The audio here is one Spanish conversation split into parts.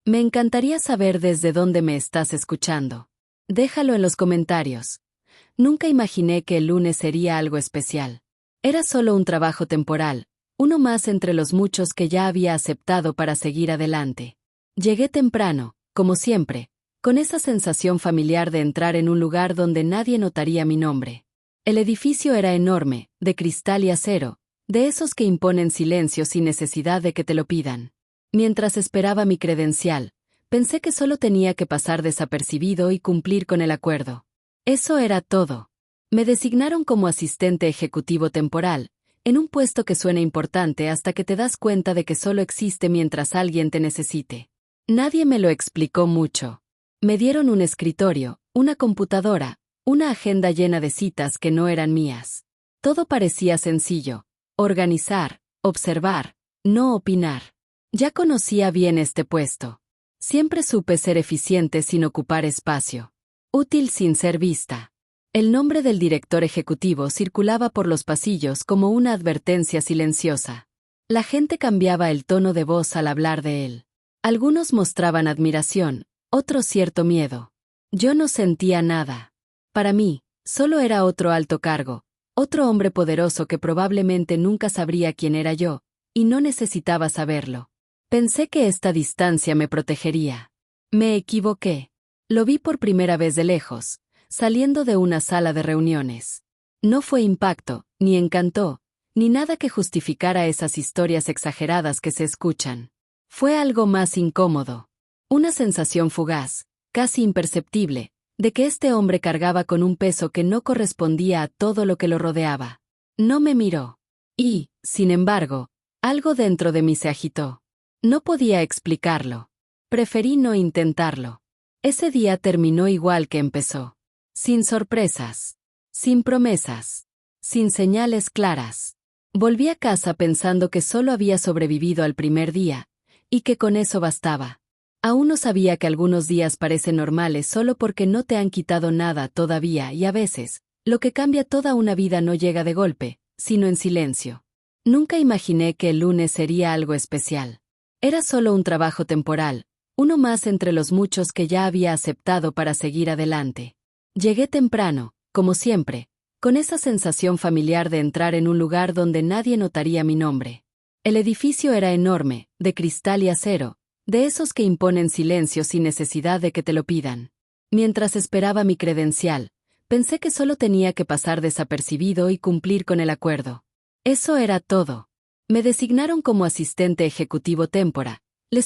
Me encantaría saber desde dónde me estás escuchando. Déjalo en los comentarios. Nunca imaginé que el lunes sería algo especial. Era solo un trabajo temporal, uno más entre los muchos que ya había aceptado para seguir adelante. Llegué temprano, como siempre, con esa sensación familiar de entrar en un lugar donde nadie notaría mi nombre. El edificio era enorme, de cristal y acero, de esos que imponen silencio sin necesidad de que te lo pidan. Mientras esperaba mi credencial, pensé que solo tenía que pasar desapercibido y cumplir con el acuerdo. Eso era todo. Me designaron como asistente ejecutivo temporal, en un puesto que suena importante hasta que te das cuenta de que solo existe mientras alguien te necesite. Nadie me lo explicó mucho. Me dieron un escritorio, una computadora, una agenda llena de citas que no eran mías. Todo parecía sencillo: organizar, observar, no opinar. Ya conocía bien este puesto. Siempre supe ser eficiente sin ocupar espacio. Útil sin ser vista. El nombre del director ejecutivo circulaba por los pasillos como una advertencia silenciosa. La gente cambiaba el tono de voz al hablar de él. Algunos mostraban admiración, otros cierto miedo. Yo no sentía nada. Para mí, solo era otro alto cargo, otro hombre poderoso que probablemente nunca sabría quién era yo, y no necesitaba saberlo. Pensé que esta distancia me protegería. Me equivoqué. Lo vi por primera vez de lejos, saliendo de una sala de reuniones. No fue impacto, ni encantó, ni nada que justificara esas historias exageradas que se escuchan. Fue algo más incómodo. Una sensación fugaz, casi imperceptible, de que este hombre cargaba con un peso que no correspondía a todo lo que lo rodeaba. No me miró. Y, sin embargo, algo dentro de mí se agitó. No podía explicarlo. Preferí no intentarlo. Ese día terminó igual que empezó. Sin sorpresas. Sin promesas. Sin señales claras. Volví a casa pensando que solo había sobrevivido al primer día, y que con eso bastaba. Aún no sabía que algunos días parecen normales solo porque no te han quitado nada todavía y a veces, lo que cambia toda una vida no llega de golpe, sino en silencio. Nunca imaginé que el lunes sería algo especial. Era solo un trabajo temporal, uno más entre los muchos que ya había aceptado para seguir adelante. Llegué temprano, como siempre, con esa sensación familiar de entrar en un lugar donde nadie notaría mi nombre. El edificio era enorme, de cristal y acero, de esos que imponen silencio sin necesidad de que te lo pidan. Mientras esperaba mi credencial, pensé que solo tenía que pasar desapercibido y cumplir con el acuerdo. Eso era todo. Me designaron como asistente ejecutivo temporal,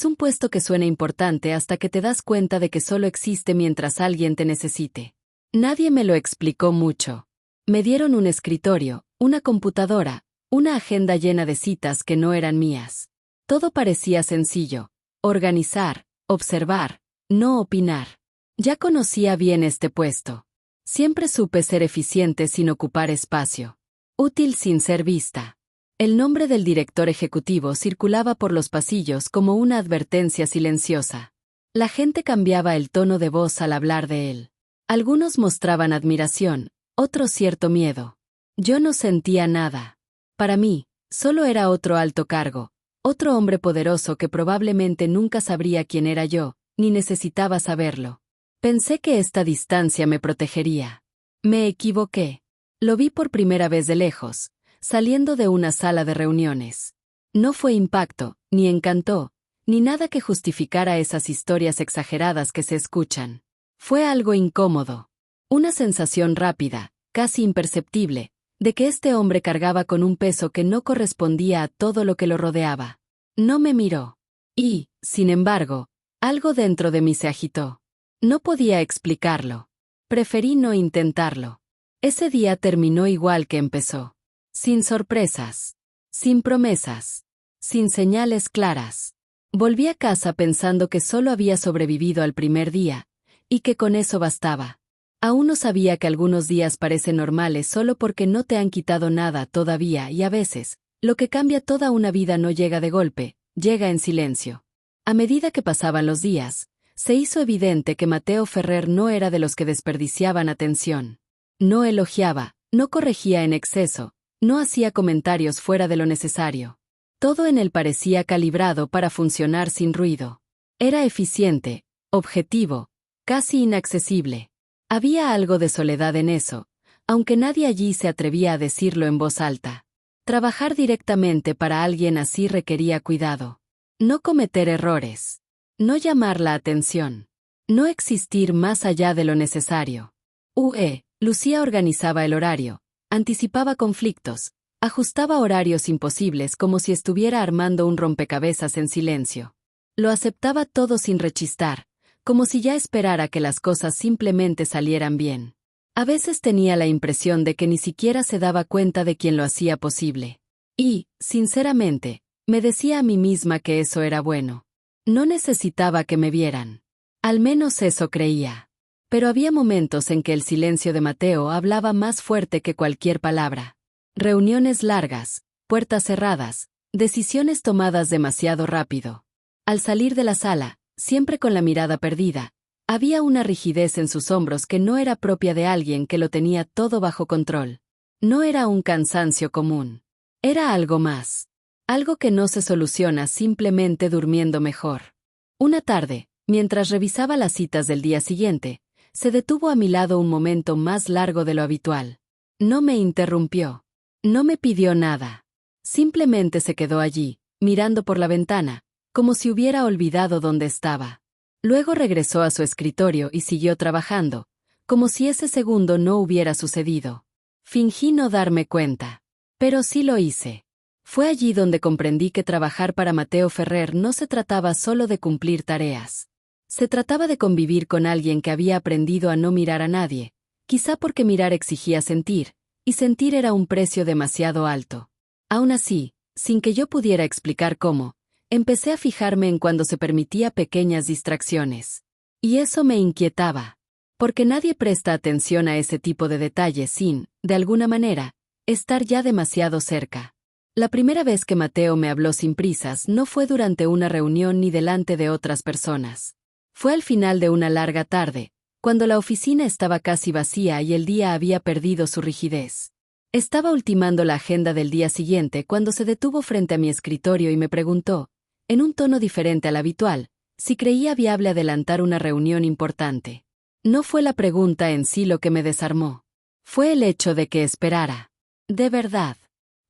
un puesto que suena importante hasta que te das cuenta de que solo existe mientras alguien te necesite. Nadie me lo explicó mucho. Me dieron un escritorio, una computadora, una agenda llena de citas que no eran mías. Todo parecía sencillo: organizar, observar, no opinar. Ya conocía bien este puesto. Siempre supe ser eficiente sin ocupar espacio. Útil sin ser vista. El nombre del director ejecutivo circulaba por los pasillos como una advertencia silenciosa. La gente cambiaba el tono de voz al hablar de él. Algunos mostraban admiración, otros cierto miedo. Yo no sentía nada. Para mí, solo era otro alto cargo, otro hombre poderoso que probablemente nunca sabría quién era yo, ni necesitaba saberlo. Pensé que esta distancia me protegería. Me equivoqué. Lo vi por primera vez de lejos, saliendo de una sala de reuniones. No fue impacto, ni encantó, ni nada que justificara esas historias exageradas que se escuchan. Fue algo incómodo. Una sensación rápida, casi imperceptible, de que este hombre cargaba con un peso que no correspondía a todo lo que lo rodeaba. No me miró. Y, sin embargo, algo dentro de mí se agitó. No podía explicarlo. Preferí no intentarlo. Ese día terminó igual que empezó. Sin sorpresas. Sin promesas. Sin señales claras. Volví a casa pensando que solo había sobrevivido al primer día, y que con eso bastaba. Aún no sabía que algunos días parecen normales solo porque no te han quitado nada todavía y a veces, lo que cambia toda una vida no llega de golpe, llega en silencio. A medida que pasaban los días, se hizo evidente que Mateo Ferrer no era de los que desperdiciaban atención. No elogiaba, no corregía en exceso, no hacía comentarios fuera de lo necesario. Todo en él parecía calibrado para funcionar sin ruido. Era eficiente, objetivo, casi inaccesible. Había algo de soledad en eso, aunque nadie allí se atrevía a decirlo en voz alta. Trabajar directamente para alguien así requería cuidado. No cometer errores. No llamar la atención. No existir más allá de lo necesario. Lucía organizaba el horario, anticipaba conflictos, ajustaba horarios imposibles como si estuviera armando un rompecabezas en silencio. Lo aceptaba todo sin rechistar, como si ya esperara que las cosas simplemente salieran bien. A veces tenía la impresión de que ni siquiera se daba cuenta de quién lo hacía posible. Y, sinceramente, me decía a mí misma que eso era bueno. No necesitaba que me vieran. Al menos eso creía. Pero había momentos en que el silencio de Mateo hablaba más fuerte que cualquier palabra. Reuniones largas, puertas cerradas, decisiones tomadas demasiado rápido. Al salir de la sala, siempre con la mirada perdida, había una rigidez en sus hombros que no era propia de alguien que lo tenía todo bajo control. No era un cansancio común. Era algo más. Algo que no se soluciona simplemente durmiendo mejor. Una tarde, mientras revisaba las citas del día siguiente, se detuvo a mi lado un momento más largo de lo habitual. No me interrumpió. No me pidió nada. Simplemente se quedó allí, mirando por la ventana, como si hubiera olvidado dónde estaba. Luego regresó a su escritorio y siguió trabajando, como si ese segundo no hubiera sucedido. Fingí no darme cuenta. Pero sí lo hice. Fue allí donde comprendí que trabajar para Mateo Ferrer no se trataba solo de cumplir tareas. Se trataba de convivir con alguien que había aprendido a no mirar a nadie, quizá porque mirar exigía sentir, y sentir era un precio demasiado alto. Aún así, sin que yo pudiera explicar cómo, empecé a fijarme en cuando se permitía pequeñas distracciones. Y eso me inquietaba. Porque nadie presta atención a ese tipo de detalles sin, de alguna manera, estar ya demasiado cerca. La primera vez que Mateo me habló sin prisas no fue durante una reunión ni delante de otras personas. Fue al final de una larga tarde, cuando la oficina estaba casi vacía y el día había perdido su rigidez. Estaba ultimando la agenda del día siguiente cuando se detuvo frente a mi escritorio y me preguntó, en un tono diferente al habitual, si creía viable adelantar una reunión importante. No fue la pregunta en sí lo que me desarmó. Fue el hecho de que esperara. De verdad.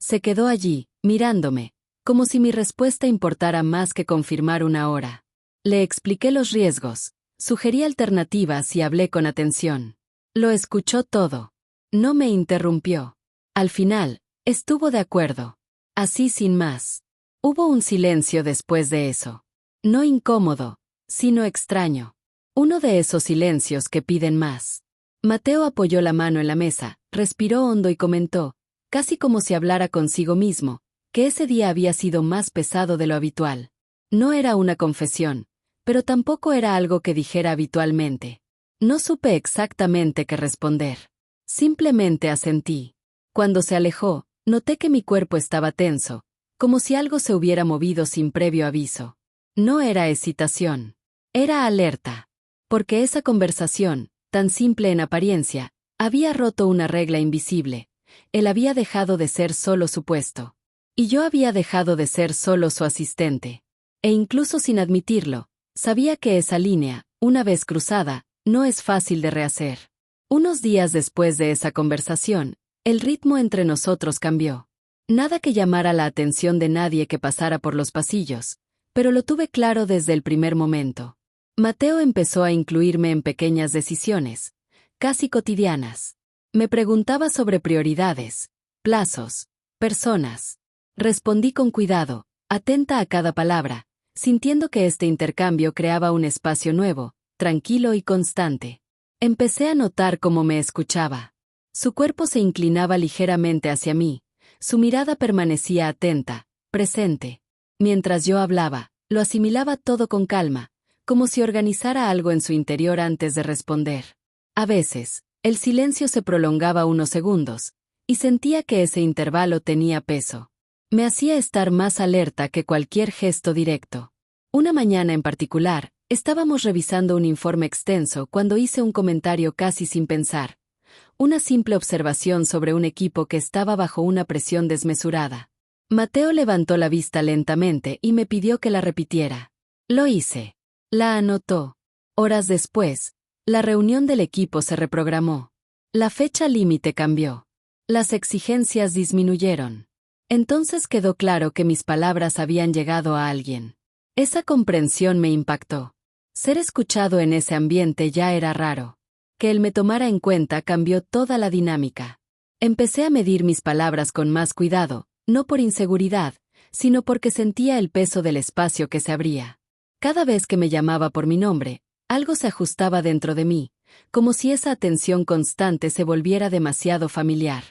Se quedó allí, mirándome, como si mi respuesta importara más que confirmar una hora. Le expliqué los riesgos, sugerí alternativas y hablé con atención. Lo escuchó todo. No me interrumpió. Al final, estuvo de acuerdo. Así sin más. Hubo un silencio después de eso. No incómodo, sino extraño. Uno de esos silencios que piden más. Mateo apoyó la mano en la mesa, respiró hondo y comentó, casi como si hablara consigo mismo, que ese día había sido más pesado de lo habitual. No era una confesión, pero tampoco era algo que dijera habitualmente. No supe exactamente qué responder. Simplemente asentí. Cuando se alejó, noté que mi cuerpo estaba tenso, como si algo se hubiera movido sin previo aviso. No era hesitación. Era alerta. Porque esa conversación, tan simple en apariencia, había roto una regla invisible. Él había dejado de ser solo su puesto. Y yo había dejado de ser solo su asistente. E incluso sin admitirlo, sabía que esa línea, una vez cruzada, no es fácil de rehacer. Unos días después de esa conversación, el ritmo entre nosotros cambió. Nada que llamara la atención de nadie que pasara por los pasillos, pero lo tuve claro desde el primer momento. Mateo empezó a incluirme en pequeñas decisiones, casi cotidianas. Me preguntaba sobre prioridades, plazos, personas. Respondí con cuidado, atenta a cada palabra, sintiendo que este intercambio creaba un espacio nuevo, tranquilo y constante. Empecé a notar cómo me escuchaba. Su cuerpo se inclinaba ligeramente hacia mí, su mirada permanecía atenta, presente. Mientras yo hablaba, lo asimilaba todo con calma, como si organizara algo en su interior antes de responder. A veces, el silencio se prolongaba unos segundos, y sentía que ese intervalo tenía peso. Me hacía estar más alerta que cualquier gesto directo. Una mañana en particular, estábamos revisando un informe extenso cuando hice un comentario casi sin pensar. Una simple observación sobre un equipo que estaba bajo una presión desmesurada. Mateo levantó la vista lentamente y me pidió que la repitiera. Lo hice. La anotó. Horas después, la reunión del equipo se reprogramó. La fecha límite cambió. Las exigencias disminuyeron. Entonces quedó claro que mis palabras habían llegado a alguien. Esa comprensión me impactó. Ser escuchado en ese ambiente ya era raro. Que él me tomara en cuenta cambió toda la dinámica. Empecé a medir mis palabras con más cuidado, no por inseguridad, sino porque sentía el peso del espacio que se abría. Cada vez que me llamaba por mi nombre, algo se ajustaba dentro de mí, como si esa atención constante se volviera demasiado familiar.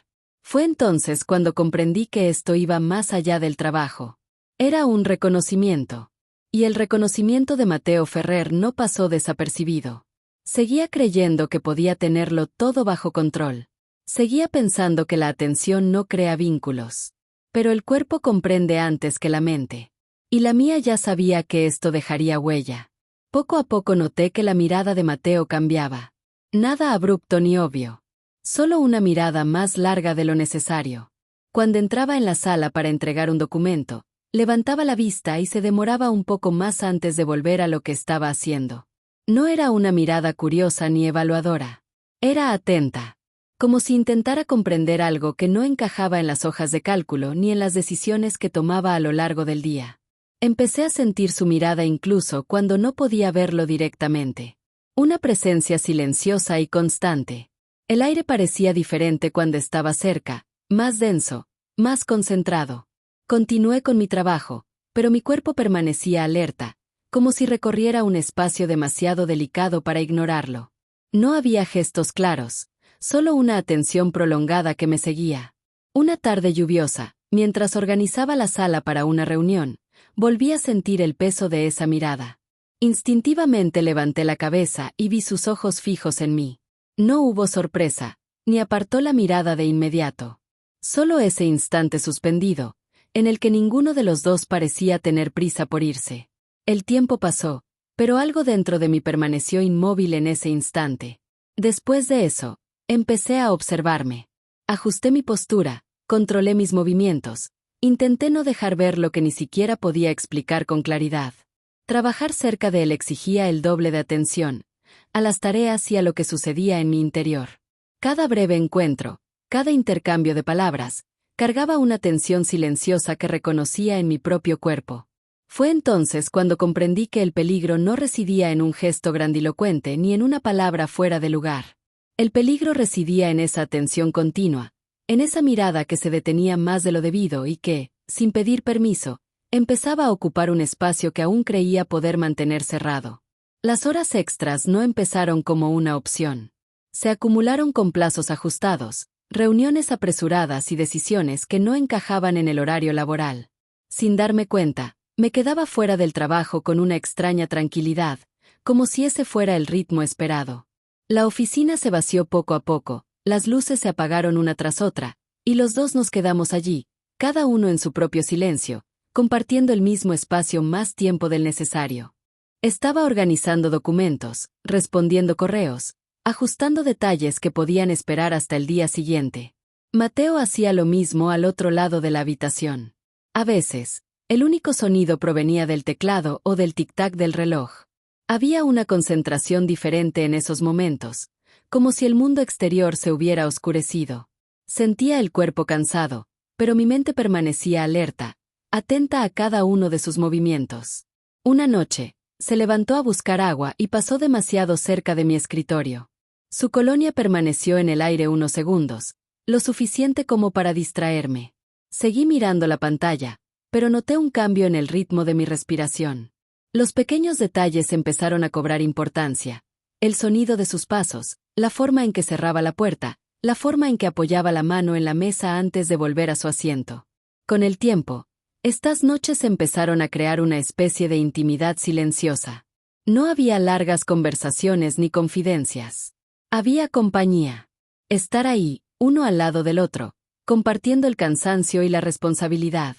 Fue entonces cuando comprendí que esto iba más allá del trabajo. Era un reconocimiento. Y el reconocimiento de Mateo Ferrer no pasó desapercibido. Seguía creyendo que podía tenerlo todo bajo control. Seguía pensando que la atención no crea vínculos. Pero el cuerpo comprende antes que la mente. Y la mía ya sabía que esto dejaría huella. Poco a poco noté que la mirada de Mateo cambiaba. Nada abrupto ni obvio. Solo una mirada más larga de lo necesario. Cuando entraba en la sala para entregar un documento, levantaba la vista y se demoraba un poco más antes de volver a lo que estaba haciendo. No era una mirada curiosa ni evaluadora. Era atenta. Como si intentara comprender algo que no encajaba en las hojas de cálculo ni en las decisiones que tomaba a lo largo del día. Empecé a sentir su mirada incluso cuando no podía verlo directamente. Una presencia silenciosa y constante. El aire parecía diferente cuando estaba cerca, más denso, más concentrado. Continué con mi trabajo, pero mi cuerpo permanecía alerta, como si recorriera un espacio demasiado delicado para ignorarlo. No había gestos claros, solo una atención prolongada que me seguía. Una tarde lluviosa, mientras organizaba la sala para una reunión, volví a sentir el peso de esa mirada. Instintivamente levanté la cabeza y vi sus ojos fijos en mí. No hubo sorpresa, ni apartó la mirada de inmediato. Solo ese instante suspendido, en el que ninguno de los dos parecía tener prisa por irse. El tiempo pasó, pero algo dentro de mí permaneció inmóvil en ese instante. Después de eso, empecé a observarme. Ajusté mi postura, controlé mis movimientos, intenté no dejar ver lo que ni siquiera podía explicar con claridad. Trabajar cerca de él exigía el doble de atención, a las tareas y a lo que sucedía en mi interior. Cada breve encuentro, cada intercambio de palabras, cargaba una tensión silenciosa que reconocía en mi propio cuerpo. Fue entonces cuando comprendí que el peligro no residía en un gesto grandilocuente ni en una palabra fuera de lugar. El peligro residía en esa atención continua, en esa mirada que se detenía más de lo debido y que, sin pedir permiso, empezaba a ocupar un espacio que aún creía poder mantener cerrado. Las horas extras no empezaron como una opción. Se acumularon con plazos ajustados, reuniones apresuradas y decisiones que no encajaban en el horario laboral. Sin darme cuenta, me quedaba fuera del trabajo con una extraña tranquilidad, como si ese fuera el ritmo esperado. La oficina se vació poco a poco, las luces se apagaron una tras otra, y los dos nos quedamos allí, cada uno en su propio silencio, compartiendo el mismo espacio más tiempo del necesario. Estaba organizando documentos, respondiendo correos, ajustando detalles que podían esperar hasta el día siguiente. Mateo hacía lo mismo al otro lado de la habitación. A veces, el único sonido provenía del teclado o del tic-tac del reloj. Había una concentración diferente en esos momentos, como si el mundo exterior se hubiera oscurecido. Sentía el cuerpo cansado, pero mi mente permanecía alerta, atenta a cada uno de sus movimientos. Una noche, se levantó a buscar agua y pasó demasiado cerca de mi escritorio. Su colonia permaneció en el aire unos segundos, lo suficiente como para distraerme. Seguí mirando la pantalla, pero noté un cambio en el ritmo de mi respiración. Los pequeños detalles empezaron a cobrar importancia. El sonido de sus pasos, la forma en que cerraba la puerta, la forma en que apoyaba la mano en la mesa antes de volver a su asiento. Con el tiempo, estas noches empezaron a crear una especie de intimidad silenciosa. No había largas conversaciones ni confidencias. Había compañía. Estar ahí, uno al lado del otro, compartiendo el cansancio y la responsabilidad.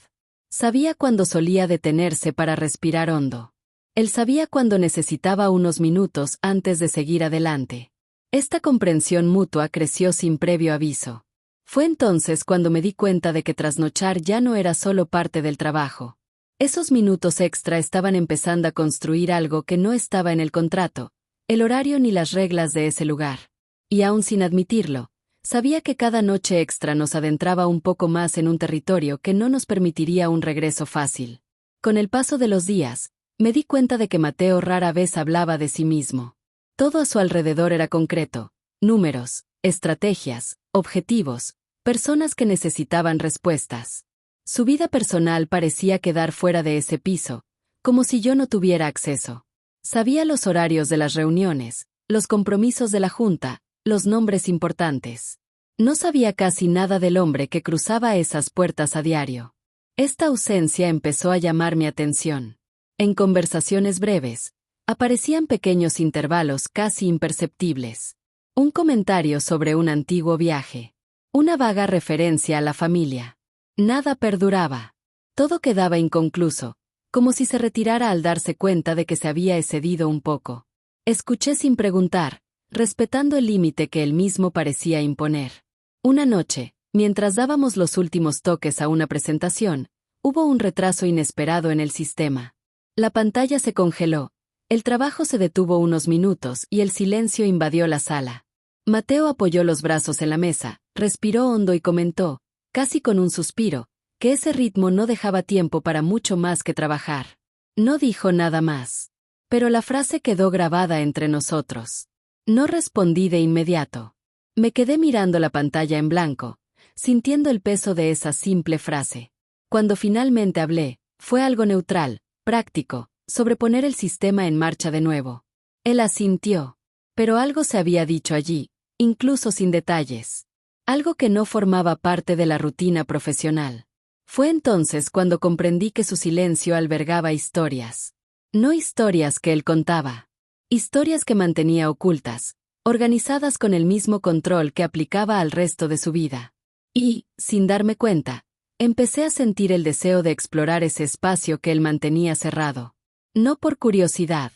Sabía cuándo solía detenerse para respirar hondo. Él sabía cuándo necesitaba unos minutos antes de seguir adelante. Esta comprensión mutua creció sin previo aviso. Fue entonces cuando me di cuenta de que trasnochar ya no era solo parte del trabajo. Esos minutos extra estaban empezando a construir algo que no estaba en el contrato, el horario ni las reglas de ese lugar. Y aún sin admitirlo, sabía que cada noche extra nos adentraba un poco más en un territorio que no nos permitiría un regreso fácil. Con el paso de los días, me di cuenta de que Mateo rara vez hablaba de sí mismo. Todo a su alrededor era concreto: números, estrategias, objetivos, personas que necesitaban respuestas. Su vida personal parecía quedar fuera de ese piso, como si yo no tuviera acceso. Sabía los horarios de las reuniones, los compromisos de la junta, los nombres importantes. No sabía casi nada del hombre que cruzaba esas puertas a diario. Esta ausencia empezó a llamar mi atención. En conversaciones breves, aparecían pequeños intervalos casi imperceptibles. Un comentario sobre un antiguo viaje. Una vaga referencia a la familia. Nada perduraba. Todo quedaba inconcluso, como si se retirara al darse cuenta de que se había excedido un poco. Escuché sin preguntar, respetando el límite que él mismo parecía imponer. Una noche, mientras dábamos los últimos toques a una presentación, hubo un retraso inesperado en el sistema. La pantalla se congeló, el trabajo se detuvo unos minutos y el silencio invadió la sala. Mateo apoyó los brazos en la mesa, respiró hondo y comentó, casi con un suspiro, que ese ritmo no dejaba tiempo para mucho más que trabajar. No dijo nada más. Pero la frase quedó grabada entre nosotros. No respondí de inmediato. Me quedé mirando la pantalla en blanco, sintiendo el peso de esa simple frase. Cuando finalmente hablé, fue algo neutral, práctico, sobre poner el sistema en marcha de nuevo. Él asintió. Pero algo se había dicho allí, incluso sin detalles. Algo que no formaba parte de la rutina profesional. Fue entonces cuando comprendí que su silencio albergaba historias. No historias que él contaba. Historias que mantenía ocultas, organizadas con el mismo control que aplicaba al resto de su vida. Y, sin darme cuenta, empecé a sentir el deseo de explorar ese espacio que él mantenía cerrado. No por curiosidad,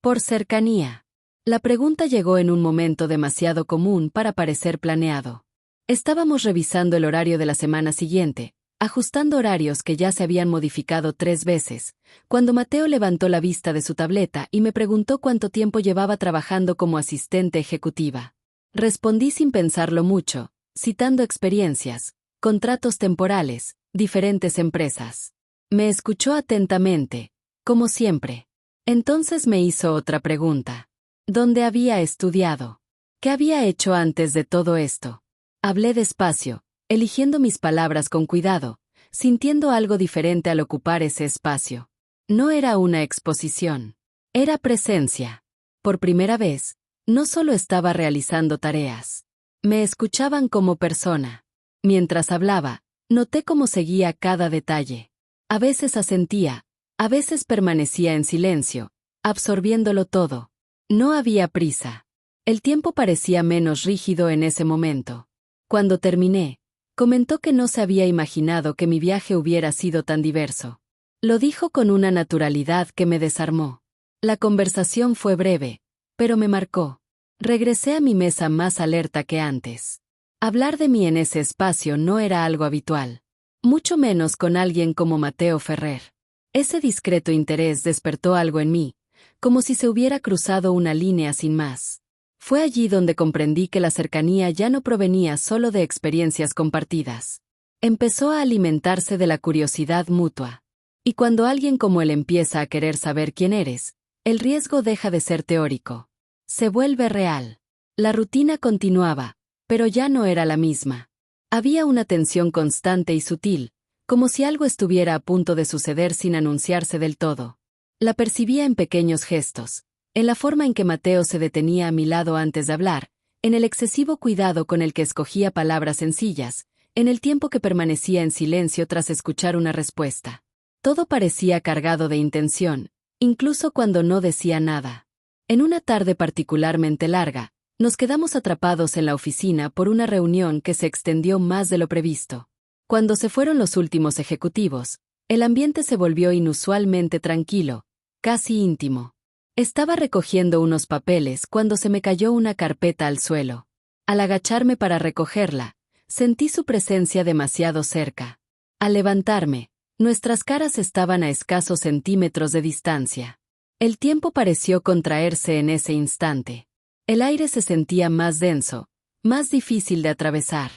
por cercanía. La pregunta llegó en un momento demasiado común para parecer planeado. Estábamos revisando el horario de la semana siguiente, ajustando horarios que ya se habían modificado 3 veces, cuando Mateo levantó la vista de su tableta y me preguntó cuánto tiempo llevaba trabajando como asistente ejecutiva. Respondí sin pensarlo mucho, citando experiencias, contratos temporales, diferentes empresas. Me escuchó atentamente, como siempre. Entonces me hizo otra pregunta. ¿Dónde había estudiado? ¿Qué había hecho antes de todo esto? Hablé despacio, eligiendo mis palabras con cuidado, sintiendo algo diferente al ocupar ese espacio. No era una exposición. Era presencia. Por primera vez, no solo estaba realizando tareas. Me escuchaban como persona. Mientras hablaba, noté cómo seguía cada detalle. A veces asentía, a veces permanecía en silencio, absorbiéndolo todo. No había prisa. El tiempo parecía menos rígido en ese momento. Cuando terminé, comentó que no se había imaginado que mi viaje hubiera sido tan diverso. Lo dijo con una naturalidad que me desarmó. La conversación fue breve, pero me marcó. Regresé a mi mesa más alerta que antes. Hablar de mí en ese espacio no era algo habitual, mucho menos con alguien como Mateo Ferrer. Ese discreto interés despertó algo en mí, como si se hubiera cruzado una línea sin más. Fue allí donde comprendí que la cercanía ya no provenía solo de experiencias compartidas. Empezó a alimentarse de la curiosidad mutua. Y cuando alguien como él empieza a querer saber quién eres, el riesgo deja de ser teórico. Se vuelve real. La rutina continuaba, pero ya no era la misma. Había una tensión constante y sutil, como si algo estuviera a punto de suceder sin anunciarse del todo. La percibía en pequeños gestos, en la forma en que Mateo se detenía a mi lado antes de hablar, en el excesivo cuidado con el que escogía palabras sencillas, en el tiempo que permanecía en silencio tras escuchar una respuesta. Todo parecía cargado de intención, incluso cuando no decía nada. En una tarde particularmente larga, nos quedamos atrapados en la oficina por una reunión que se extendió más de lo previsto. Cuando se fueron los últimos ejecutivos, el ambiente se volvió inusualmente tranquilo, casi íntimo. Estaba recogiendo unos papeles cuando se me cayó una carpeta al suelo. Al agacharme para recogerla, sentí su presencia demasiado cerca. Al levantarme, Nuestras caras estaban a escasos centímetros de distancia. El tiempo pareció contraerse en ese instante. El aire se sentía más denso, más difícil de atravesar.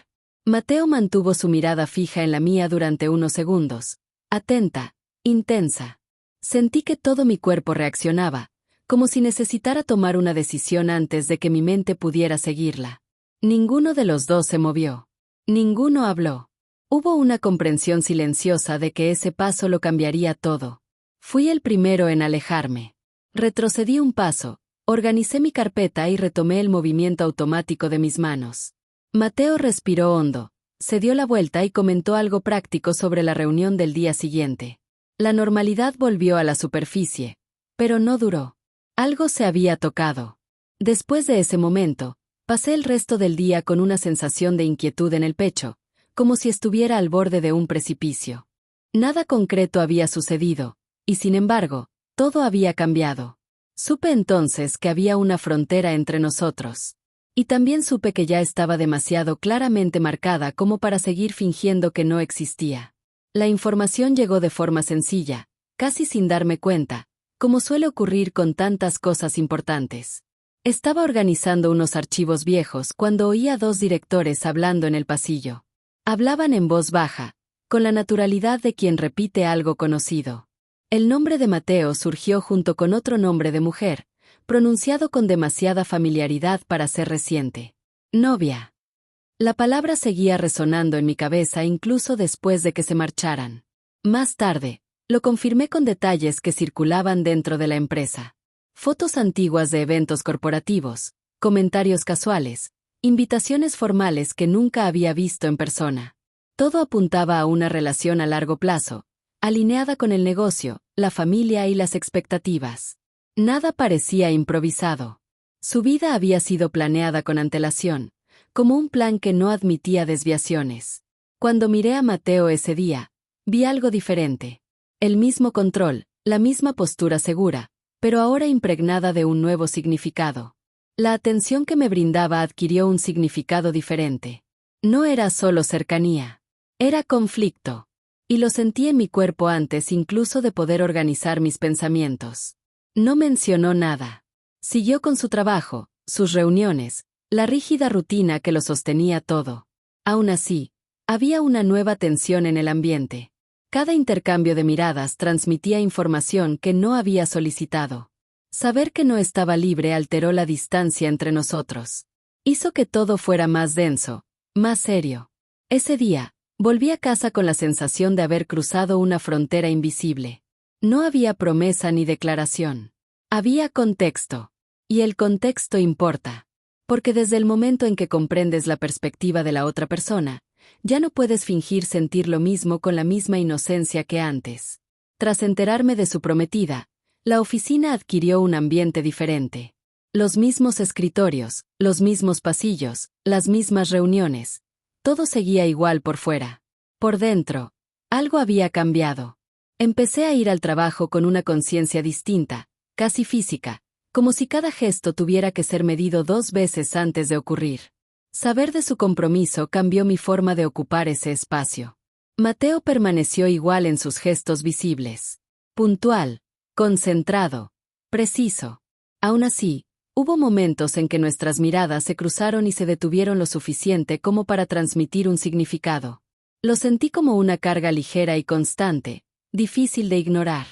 Mateo mantuvo su mirada fija en la mía durante unos segundos, atenta, intensa. Sentí que todo mi cuerpo reaccionaba, como si necesitara tomar una decisión antes de que mi mente pudiera seguirla. Ninguno de los dos se movió. Ninguno habló. Hubo una comprensión silenciosa de que ese paso lo cambiaría todo. Fui el primero en alejarme. Retrocedí un paso, organicé mi carpeta y retomé el movimiento automático de mis manos. Mateo respiró hondo, se dio la vuelta y comentó algo práctico sobre la reunión del día siguiente. La normalidad volvió a la superficie, pero no duró. Algo se había tocado. Después de ese momento, pasé el resto del día con una sensación de inquietud en el pecho, como si estuviera al borde de un precipicio. Nada concreto había sucedido, y sin embargo, todo había cambiado. Supe entonces que había una frontera entre nosotros. Y también supe que ya estaba demasiado claramente marcada como para seguir fingiendo que no existía. La información llegó de forma sencilla, casi sin darme cuenta, como suele ocurrir con tantas cosas importantes. Estaba organizando unos archivos viejos cuando oí a dos directores hablando en el pasillo. Hablaban en voz baja, con la naturalidad de quien repite algo conocido. El nombre de Mateo surgió junto con otro nombre de mujer, pronunciado con demasiada familiaridad para ser reciente. Novia. La palabra seguía resonando en mi cabeza incluso después de que se marcharan. Más tarde, lo confirmé con detalles que circulaban dentro de la empresa. Fotos antiguas de eventos corporativos, comentarios casuales, invitaciones formales que nunca había visto en persona. Todo apuntaba a una relación a largo plazo, alineada con el negocio, la familia y las expectativas. Nada parecía improvisado. Su vida había sido planeada con antelación, como un plan que no admitía desviaciones. Cuando miré a Mateo ese día, vi algo diferente. El mismo control, la misma postura segura, pero ahora impregnada de un nuevo significado. La atención que me brindaba adquirió un significado diferente. No era solo cercanía. Era conflicto. Y lo sentí en mi cuerpo antes incluso de poder organizar mis pensamientos. No mencionó nada. Siguió con su trabajo, sus reuniones, la rígida rutina que lo sostenía todo. Aún así, había una nueva tensión en el ambiente. Cada intercambio de miradas transmitía información que no había solicitado. Saber que no estaba libre alteró la distancia entre nosotros. Hizo que todo fuera más denso, más serio. Ese día, volví a casa con la sensación de haber cruzado una frontera invisible. No había promesa ni declaración. Había contexto. Y el contexto importa. Porque desde el momento en que comprendes la perspectiva de la otra persona, ya no puedes fingir sentir lo mismo con la misma inocencia que antes. Tras enterarme de su prometida, la oficina adquirió un ambiente diferente. Los mismos escritorios, los mismos pasillos, las mismas reuniones. Todo seguía igual por fuera. Por dentro, algo había cambiado. Empecé a ir al trabajo con una conciencia distinta, casi física, como si cada gesto tuviera que ser medido 2 veces antes de ocurrir. Saber de su compromiso cambió mi forma de ocupar ese espacio. Mateo permaneció igual en sus gestos visibles. Puntual, concentrado, preciso. Aún así, hubo momentos en que nuestras miradas se cruzaron y se detuvieron lo suficiente como para transmitir un significado. Lo sentí como una carga ligera y constante, difícil de ignorar.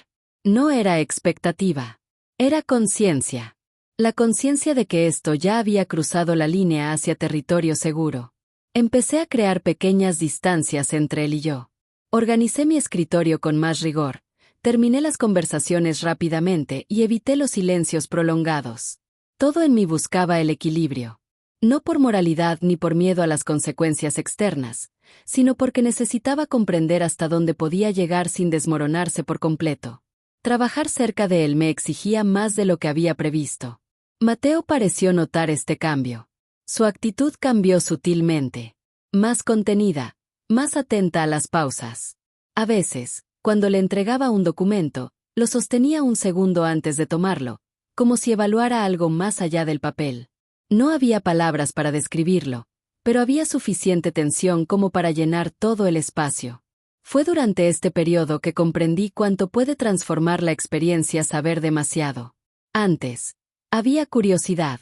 No era expectativa. Era conciencia. La conciencia de que esto ya había cruzado la línea hacia territorio seguro. Empecé a crear pequeñas distancias entre él y yo. Organicé mi escritorio con más rigor, terminé las conversaciones rápidamente y evité los silencios prolongados. Todo en mí buscaba el equilibrio. No por moralidad ni por miedo a las consecuencias externas, sino porque necesitaba comprender hasta dónde podía llegar sin desmoronarse por completo. Trabajar cerca de él me exigía más de lo que había previsto. Mateo pareció notar este cambio. Su actitud cambió sutilmente. Más contenida, más atenta a las pausas. A veces, cuando le entregaba un documento, lo sostenía un segundo antes de tomarlo, como si evaluara algo más allá del papel. No había palabras para describirlo, pero había suficiente tensión como para llenar todo el espacio. Fue durante este periodo que comprendí cuánto puede transformar la experiencia saber demasiado. Antes, había curiosidad.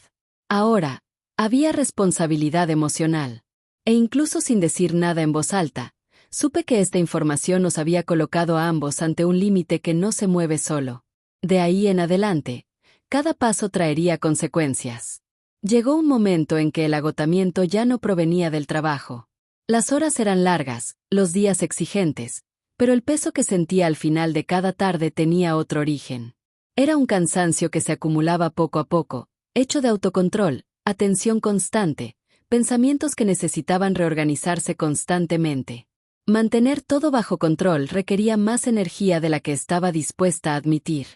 Ahora, había responsabilidad emocional. E incluso sin decir nada en voz alta, supe que esta información nos había colocado a ambos ante un límite que no se mueve solo. De ahí en adelante, cada paso traería consecuencias. Llegó un momento en que el agotamiento ya no provenía del trabajo. Las horas eran largas, los días exigentes, pero el peso que sentía al final de cada tarde tenía otro origen. Era un cansancio que se acumulaba poco a poco, hecho de autocontrol, atención constante, pensamientos que necesitaban reorganizarse constantemente. Mantener todo bajo control requería más energía de la que estaba dispuesta a admitir.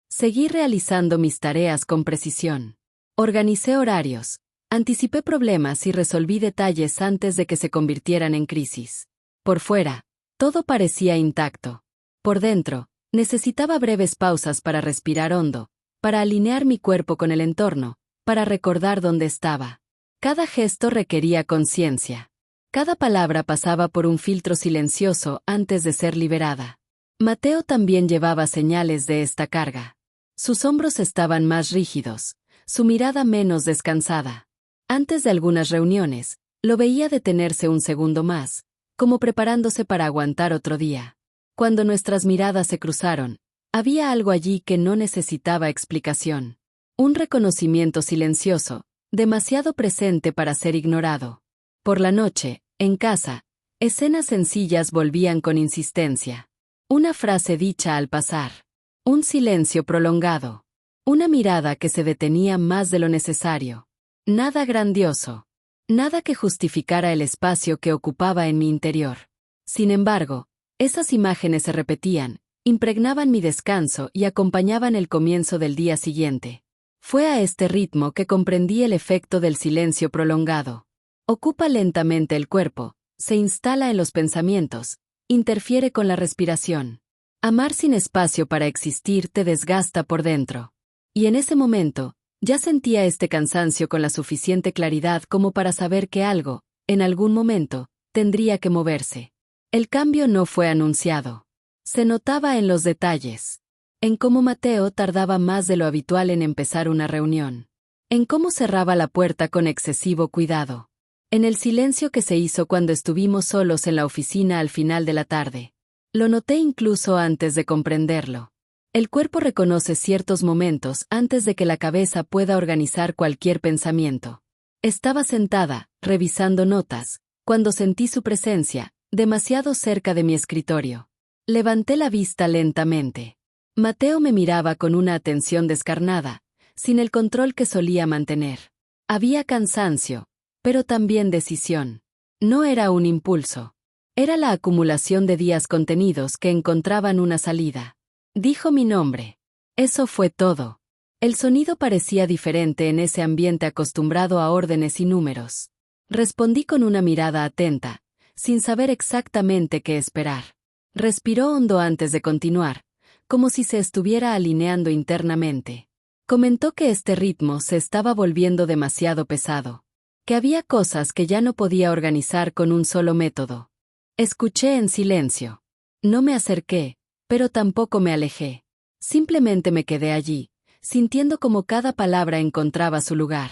Seguí realizando mis tareas con precisión. Organicé horarios, anticipé problemas y resolví detalles antes de que se convirtieran en crisis. Por fuera, todo parecía intacto. Por dentro, necesitaba breves pausas para respirar hondo, para alinear mi cuerpo con el entorno, para recordar dónde estaba. Cada gesto requería conciencia. Cada palabra pasaba por un filtro silencioso antes de ser liberada. Mateo también llevaba señales de esta carga. Sus hombros estaban más rígidos, su mirada menos descansada. Antes de algunas reuniones, lo veía detenerse un segundo más, como preparándose para aguantar otro día. Cuando nuestras miradas se cruzaron, había algo allí que no necesitaba explicación. Un reconocimiento silencioso, demasiado presente para ser ignorado. Por la noche, en casa, escenas sencillas volvían con insistencia. Una frase dicha al pasar. Un silencio prolongado. Una mirada que se detenía más de lo necesario. Nada grandioso. Nada que justificara el espacio que ocupaba en mi interior. Sin embargo, esas imágenes se repetían, impregnaban mi descanso y acompañaban el comienzo del día siguiente. Fue a este ritmo que comprendí el efecto del silencio prolongado. Ocupa lentamente el cuerpo, se instala en los pensamientos, interfiere con la respiración. Amar sin espacio para existir te desgasta por dentro. Y en ese momento, ya sentía este cansancio con la suficiente claridad como para saber que algo, en algún momento, tendría que moverse. El cambio no fue anunciado. Se notaba en los detalles. En cómo Mateo tardaba más de lo habitual en empezar una reunión. En cómo cerraba la puerta con excesivo cuidado. En el silencio que se hizo cuando estuvimos solos en la oficina al final de la tarde. Lo noté incluso antes de comprenderlo. El cuerpo reconoce ciertos momentos antes de que la cabeza pueda organizar cualquier pensamiento. Estaba sentada, revisando notas, cuando sentí su presencia, demasiado cerca de mi escritorio. Levanté la vista lentamente. Mateo me miraba con una atención descarnada, sin el control que solía mantener. Había cansancio, pero también decisión. No era un impulso. Era la acumulación de días contenidos que encontraban una salida. Dijo mi nombre. Eso fue todo. El sonido parecía diferente en ese ambiente acostumbrado a órdenes y números. Respondí con una mirada atenta, sin saber exactamente qué esperar. Respiró hondo antes de continuar, como si se estuviera alineando internamente. Comentó que este ritmo se estaba volviendo demasiado pesado, que había cosas que ya no podía organizar con un solo método. Escuché en silencio. No me acerqué, pero tampoco me alejé. Simplemente me quedé allí, sintiendo como cada palabra encontraba su lugar.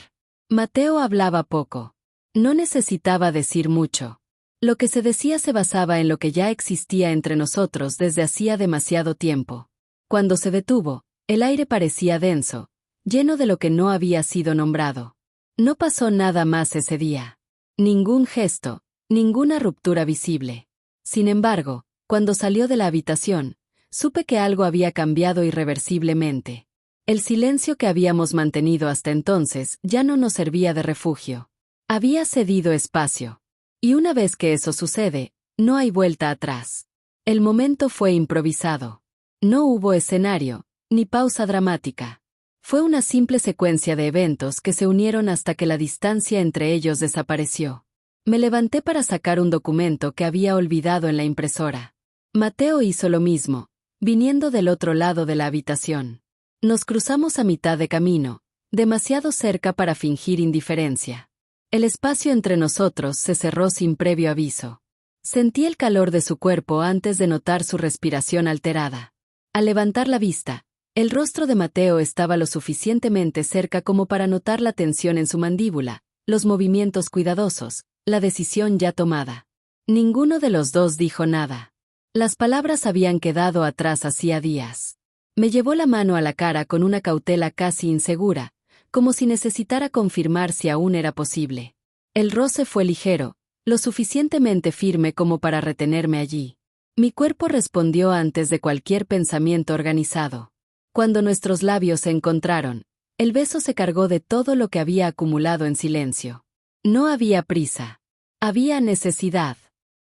Mateo hablaba poco. No necesitaba decir mucho. Lo que se decía se basaba en lo que ya existía entre nosotros desde hacía demasiado tiempo. Cuando se detuvo, el aire parecía denso, lleno de lo que no había sido nombrado. No pasó nada más ese día. Ningún gesto, ninguna ruptura visible. Sin embargo, cuando salió de la habitación, supe que algo había cambiado irreversiblemente. El silencio que habíamos mantenido hasta entonces ya no nos servía de refugio. Había cedido espacio. Y una vez que eso sucede, no hay vuelta atrás. El momento fue improvisado. No hubo escenario, ni pausa dramática. Fue una simple secuencia de eventos que se unieron hasta que la distancia entre ellos desapareció. Me levanté para sacar un documento que había olvidado en la impresora. Mateo hizo lo mismo, viniendo del otro lado de la habitación. Nos cruzamos a mitad de camino, demasiado cerca para fingir indiferencia. El espacio entre nosotros se cerró sin previo aviso. Sentí el calor de su cuerpo antes de notar su respiración alterada. Al levantar la vista, el rostro de Mateo estaba lo suficientemente cerca como para notar la tensión en su mandíbula, los movimientos cuidadosos, la decisión ya tomada. Ninguno de los dos dijo nada. Las palabras habían quedado atrás hacía días. Me llevó la mano a la cara con una cautela casi insegura, como si necesitara confirmar si aún era posible. El roce fue ligero, lo suficientemente firme como para retenerme allí. Mi cuerpo respondió antes de cualquier pensamiento organizado. Cuando nuestros labios se encontraron, el beso se cargó de todo lo que había acumulado en silencio. No había prisa. Había necesidad.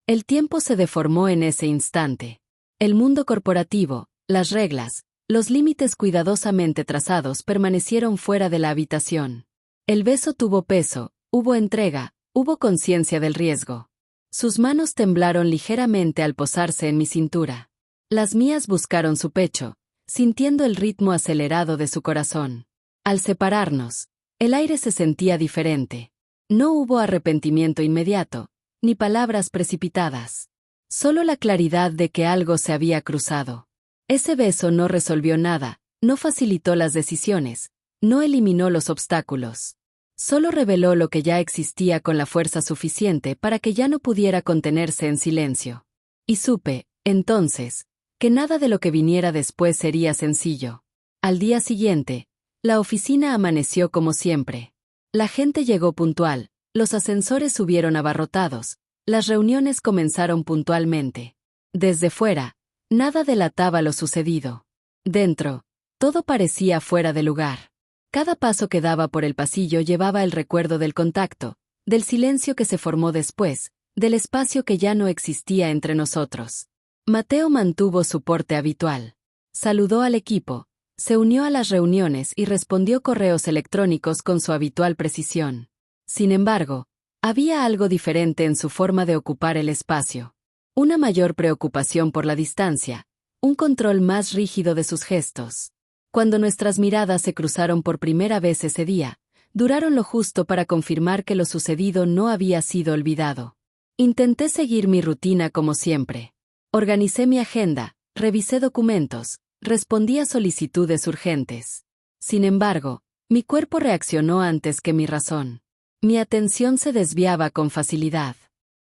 El tiempo se deformó en ese instante. El mundo corporativo, las reglas, los límites cuidadosamente trazados permanecieron fuera de la habitación. El beso tuvo peso, hubo entrega, hubo conciencia del riesgo. Sus manos temblaron ligeramente al posarse en mi cintura. Las mías buscaron su pecho, sintiendo el ritmo acelerado de su corazón. Al separarnos, el aire se sentía diferente. No hubo arrepentimiento inmediato, ni palabras precipitadas. Solo la claridad de que algo se había cruzado. Ese beso no resolvió nada, no facilitó las decisiones, no eliminó los obstáculos. Solo reveló lo que ya existía con la fuerza suficiente para que ya no pudiera contenerse en silencio. Y supe, entonces, que nada de lo que viniera después sería sencillo. Al día siguiente, la oficina amaneció como siempre. La gente llegó puntual, los ascensores subieron abarrotados, las reuniones comenzaron puntualmente. Desde fuera, nada delataba lo sucedido. Dentro, todo parecía fuera de lugar. Cada paso que daba por el pasillo llevaba el recuerdo del contacto, del silencio que se formó después, del espacio que ya no existía entre nosotros. Mateo mantuvo su porte habitual. Saludó al equipo, se unió a las reuniones y respondió correos electrónicos con su habitual precisión. Sin embargo, había algo diferente en su forma de ocupar el espacio. Una mayor preocupación por la distancia, un control más rígido de sus gestos. Cuando nuestras miradas se cruzaron por primera vez ese día, duraron lo justo para confirmar que lo sucedido no había sido olvidado. Intenté seguir mi rutina como siempre. Organicé mi agenda, revisé documentos, respondí a solicitudes urgentes. Sin embargo, mi cuerpo reaccionó antes que mi razón. Mi atención se desviaba con facilidad.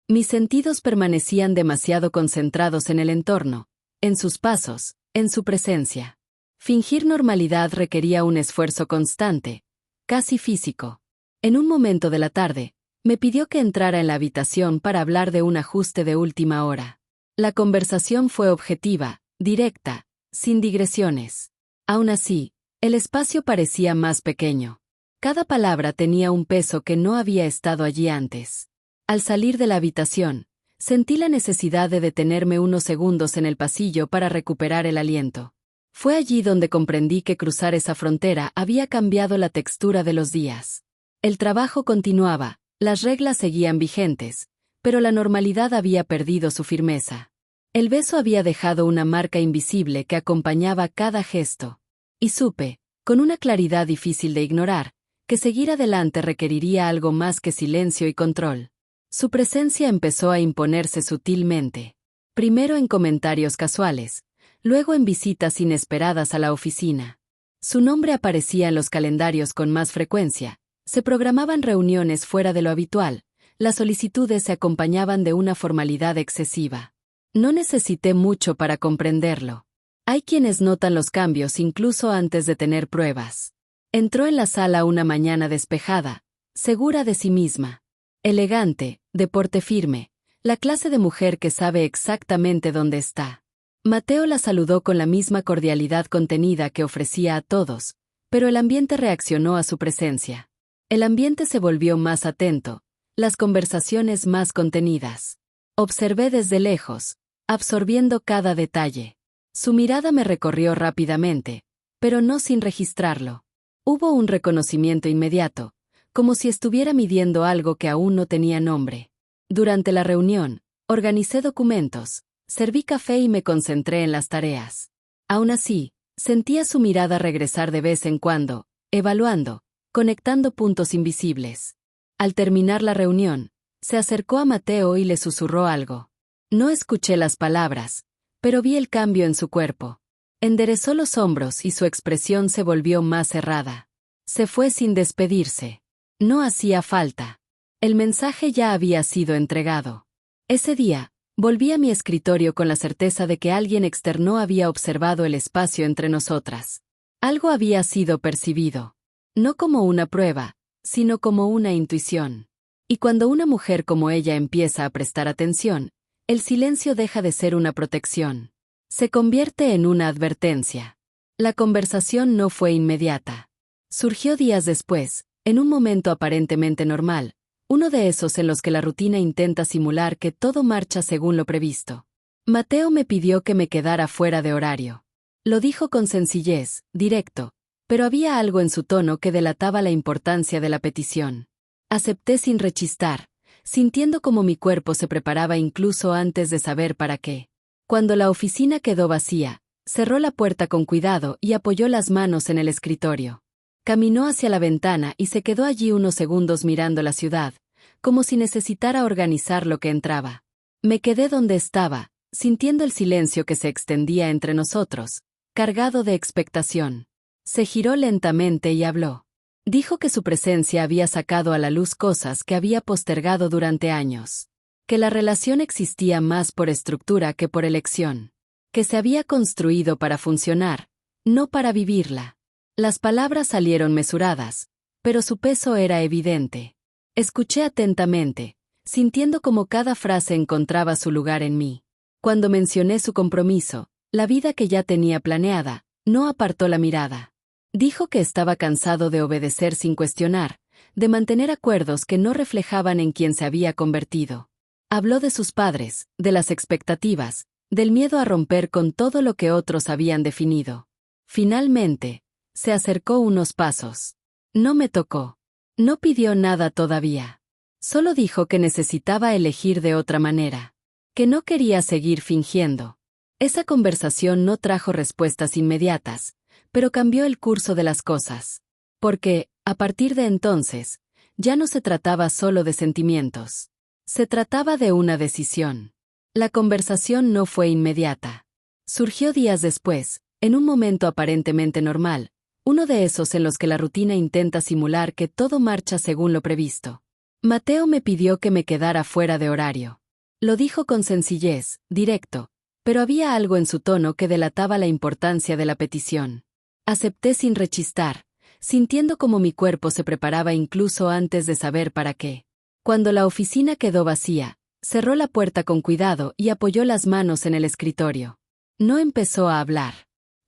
Mis sentidos permanecían demasiado concentrados en el entorno, en sus pasos, en su presencia. Fingir normalidad requería un esfuerzo constante, casi físico. En un momento de la tarde, me pidió que entrara en la habitación para hablar de un ajuste de última hora. La conversación fue objetiva, directa, sin digresiones. Aún así, el espacio parecía más pequeño. Cada palabra tenía un peso que no había estado allí antes. Al salir de la habitación, sentí la necesidad de detenerme unos segundos en el pasillo para recuperar el aliento. Fue allí donde comprendí que cruzar esa frontera había cambiado la textura de los días. El trabajo continuaba, las reglas seguían vigentes, pero la normalidad había perdido su firmeza. El beso había dejado una marca invisible que acompañaba cada gesto. Y supe, con una claridad difícil de ignorar, que seguir adelante requeriría algo más que silencio y control. Su presencia empezó a imponerse sutilmente. Primero en comentarios casuales, luego en visitas inesperadas a la oficina. Su nombre aparecía en los calendarios con más frecuencia, se programaban reuniones fuera de lo habitual, las solicitudes se acompañaban de una formalidad excesiva. No necesité mucho para comprenderlo. Hay quienes notan los cambios incluso antes de tener pruebas. Entró en la sala una mañana despejada, segura de sí misma. Elegante, de porte firme, la clase de mujer que sabe exactamente dónde está. Mateo la saludó con la misma cordialidad contenida que ofrecía a todos, pero el ambiente reaccionó a su presencia. El ambiente se volvió más atento, las conversaciones más contenidas. Observé desde lejos, absorbiendo cada detalle. Su mirada me recorrió rápidamente, pero no sin registrarlo. Hubo un reconocimiento inmediato, como si estuviera midiendo algo que aún no tenía nombre. Durante la reunión, organicé documentos, serví café y me concentré en las tareas. Aún así, sentía su mirada regresar de vez en cuando, evaluando, conectando puntos invisibles. Al terminar la reunión, se acercó a Mateo y le susurró algo. No escuché las palabras, pero vi el cambio en su cuerpo. Enderezó los hombros y su expresión se volvió más cerrada. Se fue sin despedirse. No hacía falta. El mensaje ya había sido entregado. Ese día, volví a mi escritorio con la certeza de que alguien externo había observado el espacio entre nosotras. Algo había sido percibido. No como una prueba, sino como una intuición. Y cuando una mujer como ella empieza a prestar atención, el silencio deja de ser una protección. Se convierte en una advertencia. La conversación no fue inmediata. Surgió días después, en un momento aparentemente normal, uno de esos en los que la rutina intenta simular que todo marcha según lo previsto. Mateo me pidió que me quedara fuera de horario. Lo dijo con sencillez, directo, pero había algo en su tono que delataba la importancia de la petición. Acepté sin rechistar, sintiendo como mi cuerpo se preparaba incluso antes de saber para qué. Cuando la oficina quedó vacía, cerró la puerta con cuidado y apoyó las manos en el escritorio. Caminó hacia la ventana y se quedó allí unos segundos mirando la ciudad, como si necesitara organizar lo que entraba. Me quedé donde estaba, sintiendo el silencio que se extendía entre nosotros, cargado de expectación. Se giró lentamente y habló. Dijo que su presencia había sacado a la luz cosas que había postergado durante años. Que la relación existía más por estructura que por elección. Que se había construido para funcionar, no para vivirla. Las palabras salieron mesuradas, pero su peso era evidente. Escuché atentamente, sintiendo como cada frase encontraba su lugar en mí. Cuando mencioné su compromiso, la vida que ya tenía planeada, no apartó la mirada. Dijo que estaba cansado de obedecer sin cuestionar, de mantener acuerdos que no reflejaban en quien se había convertido. Habló de sus padres, de las expectativas, del miedo a romper con todo lo que otros habían definido. Finalmente, se acercó unos pasos. No me tocó. No pidió nada todavía. Solo dijo que necesitaba elegir de otra manera. Que no quería seguir fingiendo. Esa conversación no trajo respuestas inmediatas, pero cambió el curso de las cosas. Porque, a partir de entonces, ya no se trataba solo de sentimientos. Se trataba de una decisión. La conversación no fue inmediata. Surgió días después, en un momento aparentemente normal, uno de esos en los que la rutina intenta simular que todo marcha según lo previsto. Mateo me pidió que me quedara fuera de horario. Lo dijo con sencillez, directo, pero había algo en su tono que delataba la importancia de la petición. Acepté sin rechistar, sintiendo como mi cuerpo se preparaba incluso antes de saber para qué. Cuando la oficina quedó vacía, cerró la puerta con cuidado y apoyó las manos en el escritorio. No empezó a hablar.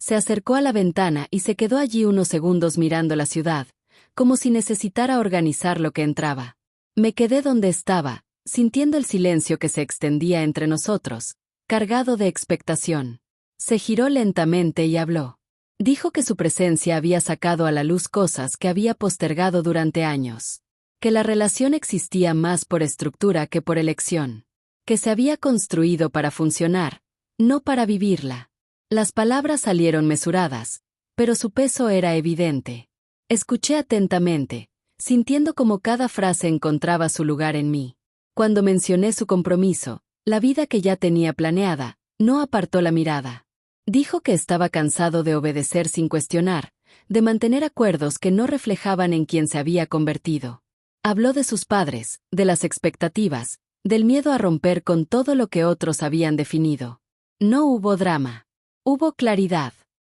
Se acercó a la ventana y se quedó allí unos segundos mirando la ciudad, como si necesitara organizar lo que entraba. Me quedé donde estaba, sintiendo el silencio que se extendía entre nosotros, cargado de expectación. Se giró lentamente y habló. Dijo que su presencia había sacado a la luz cosas que había postergado durante años. Que la relación existía más por estructura que por elección. Que se había construido para funcionar, no para vivirla. Las palabras salieron mesuradas, pero su peso era evidente. Escuché atentamente, sintiendo como cada frase encontraba su lugar en mí. Cuando mencioné su compromiso, la vida que ya tenía planeada, no apartó la mirada. Dijo que estaba cansado de obedecer sin cuestionar, de mantener acuerdos que no reflejaban en quien se había convertido. Habló de sus padres, de las expectativas, del miedo a romper con todo lo que otros habían definido. No hubo drama. Hubo claridad.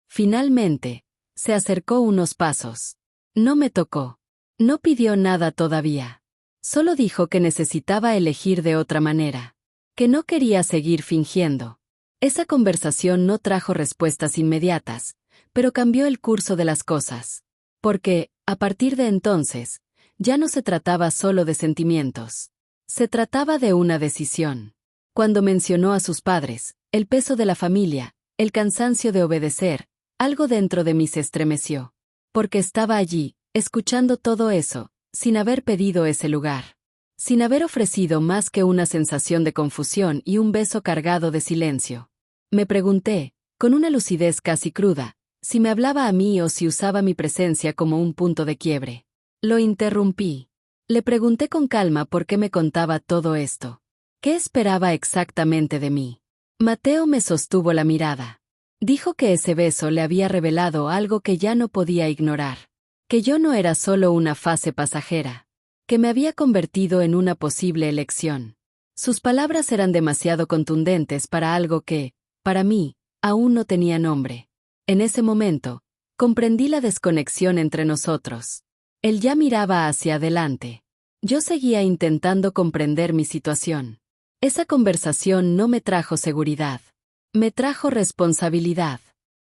Finalmente, se acercó unos pasos. No me tocó. No pidió nada todavía. Solo dijo que necesitaba elegir de otra manera. Que no quería seguir fingiendo. Esa conversación no trajo respuestas inmediatas, pero cambió el curso de las cosas. Porque, a partir de entonces, ya no se trataba solo de sentimientos. Se trataba de una decisión. Cuando mencionó a sus padres, el peso de la familia, el cansancio de obedecer, algo dentro de mí se estremeció. Porque estaba allí, escuchando todo eso, sin haber pedido ese lugar. Sin haber ofrecido más que una sensación de confusión y un beso cargado de silencio. Me pregunté, con una lucidez casi cruda, si me hablaba a mí o si usaba mi presencia como un punto de quiebre. Lo interrumpí. Le pregunté con calma por qué me contaba todo esto. ¿Qué esperaba exactamente de mí? Mateo me sostuvo la mirada. Dijo que ese beso le había revelado algo que ya no podía ignorar. Que yo no era solo una fase pasajera. Que me había convertido en una posible elección. Sus palabras eran demasiado contundentes para algo que, para mí, aún no tenía nombre. En ese momento, comprendí la desconexión entre nosotros. Él ya miraba hacia adelante. Yo seguía intentando comprender mi situación. Esa conversación no me trajo seguridad. Me trajo responsabilidad.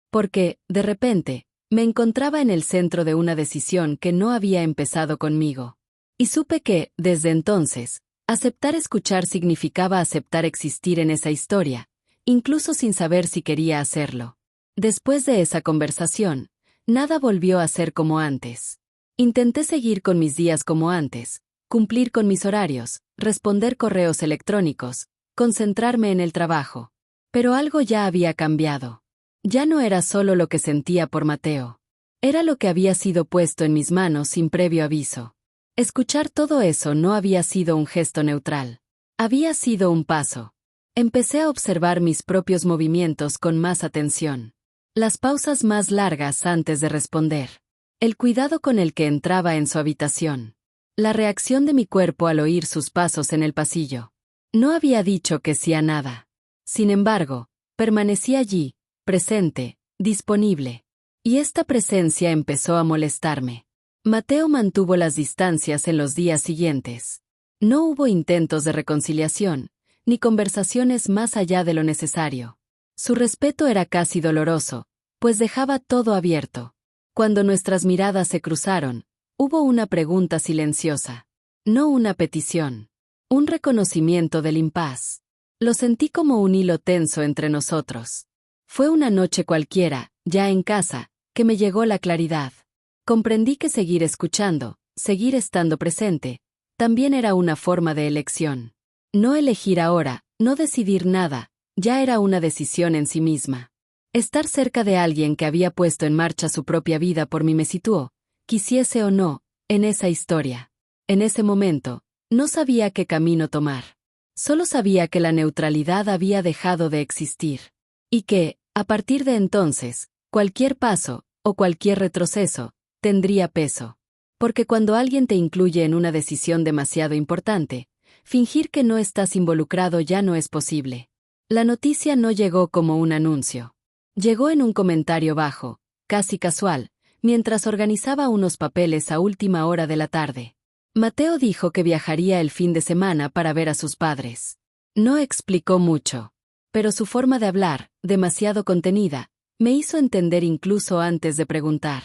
Porque, de repente, me encontraba en el centro de una decisión que no había empezado conmigo. Y supe que, desde entonces, aceptar escuchar significaba aceptar existir en esa historia, incluso sin saber si quería hacerlo. Después de esa conversación, nada volvió a ser como antes. Intenté seguir con mis días como antes, cumplir con mis horarios, responder correos electrónicos, concentrarme en el trabajo. Pero algo ya había cambiado. Ya no era solo lo que sentía por Mateo. Era lo que había sido puesto en mis manos sin previo aviso. Escuchar todo eso no había sido un gesto neutral. Había sido un paso. Empecé a observar mis propios movimientos con más atención. Las pausas más largas antes de responder. El cuidado con el que entraba en su habitación. La reacción de mi cuerpo al oír sus pasos en el pasillo. No había dicho que sí a nada. Sin embargo, permanecí allí, presente, disponible. Y esta presencia empezó a molestarme. Mateo mantuvo las distancias en los días siguientes. No hubo intentos de reconciliación, ni conversaciones más allá de lo necesario. Su respeto era casi doloroso, pues dejaba todo abierto. Cuando nuestras miradas se cruzaron, hubo una pregunta silenciosa. No una petición. Un reconocimiento del impas. Lo sentí como un hilo tenso entre nosotros. Fue una noche cualquiera, ya en casa, que me llegó la claridad. Comprendí que seguir escuchando, seguir estando presente, también era una forma de elección. No elegir ahora, no decidir nada, ya era una decisión en sí misma. Estar cerca de alguien que había puesto en marcha su propia vida por mí me situó, quisiese o no, en esa historia. En ese momento, no sabía qué camino tomar. Solo sabía que la neutralidad había dejado de existir. Y que, a partir de entonces, cualquier paso, o cualquier retroceso, tendría peso. Porque cuando alguien te incluye en una decisión demasiado importante, fingir que no estás involucrado ya no es posible. La noticia no llegó como un anuncio. Llegó en un comentario bajo, casi casual, mientras organizaba unos papeles a última hora de la tarde. Mateo dijo que viajaría el fin de semana para ver a sus padres. No explicó mucho. Pero su forma de hablar, demasiado contenida, me hizo entender incluso antes de preguntar.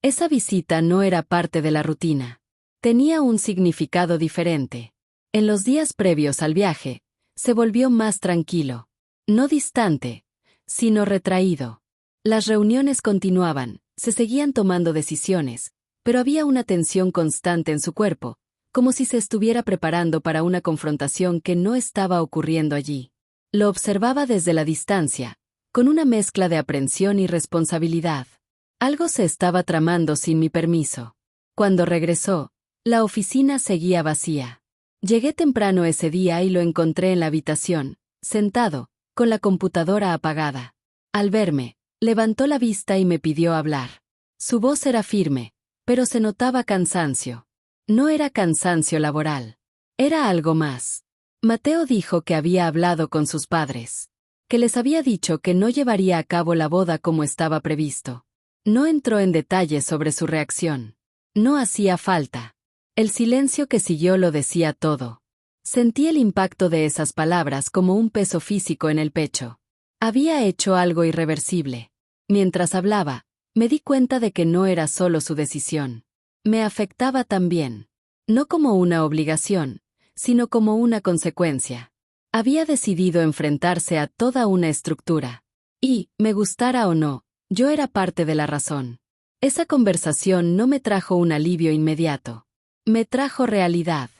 Esa visita no era parte de la rutina. Tenía un significado diferente. En los días previos al viaje, se volvió más tranquilo. No distante, sino retraído. Las reuniones continuaban, se seguían tomando decisiones, pero había una tensión constante en su cuerpo, como si se estuviera preparando para una confrontación que no estaba ocurriendo allí. Lo observaba desde la distancia, con una mezcla de aprensión y responsabilidad. Algo se estaba tramando sin mi permiso. Cuando regresó, la oficina seguía vacía. Llegué temprano ese día y lo encontré en la habitación, sentado, con la computadora apagada. Al verme, levantó la vista y me pidió hablar. Su voz era firme, pero se notaba cansancio. No era cansancio laboral. Era algo más. Mateo dijo que había hablado con sus padres. Que les había dicho que no llevaría a cabo la boda como estaba previsto. No entró en detalles sobre su reacción. No hacía falta. El silencio que siguió lo decía todo. Sentí el impacto de esas palabras como un peso físico en el pecho. Había hecho algo irreversible. Mientras hablaba, me di cuenta de que no era solo su decisión. Me afectaba también. No como una obligación, sino como una consecuencia. Había decidido enfrentarse a toda una estructura. Y, me gustara o no, yo era parte de la razón. Esa conversación no me trajo un alivio inmediato. Me trajo realidad.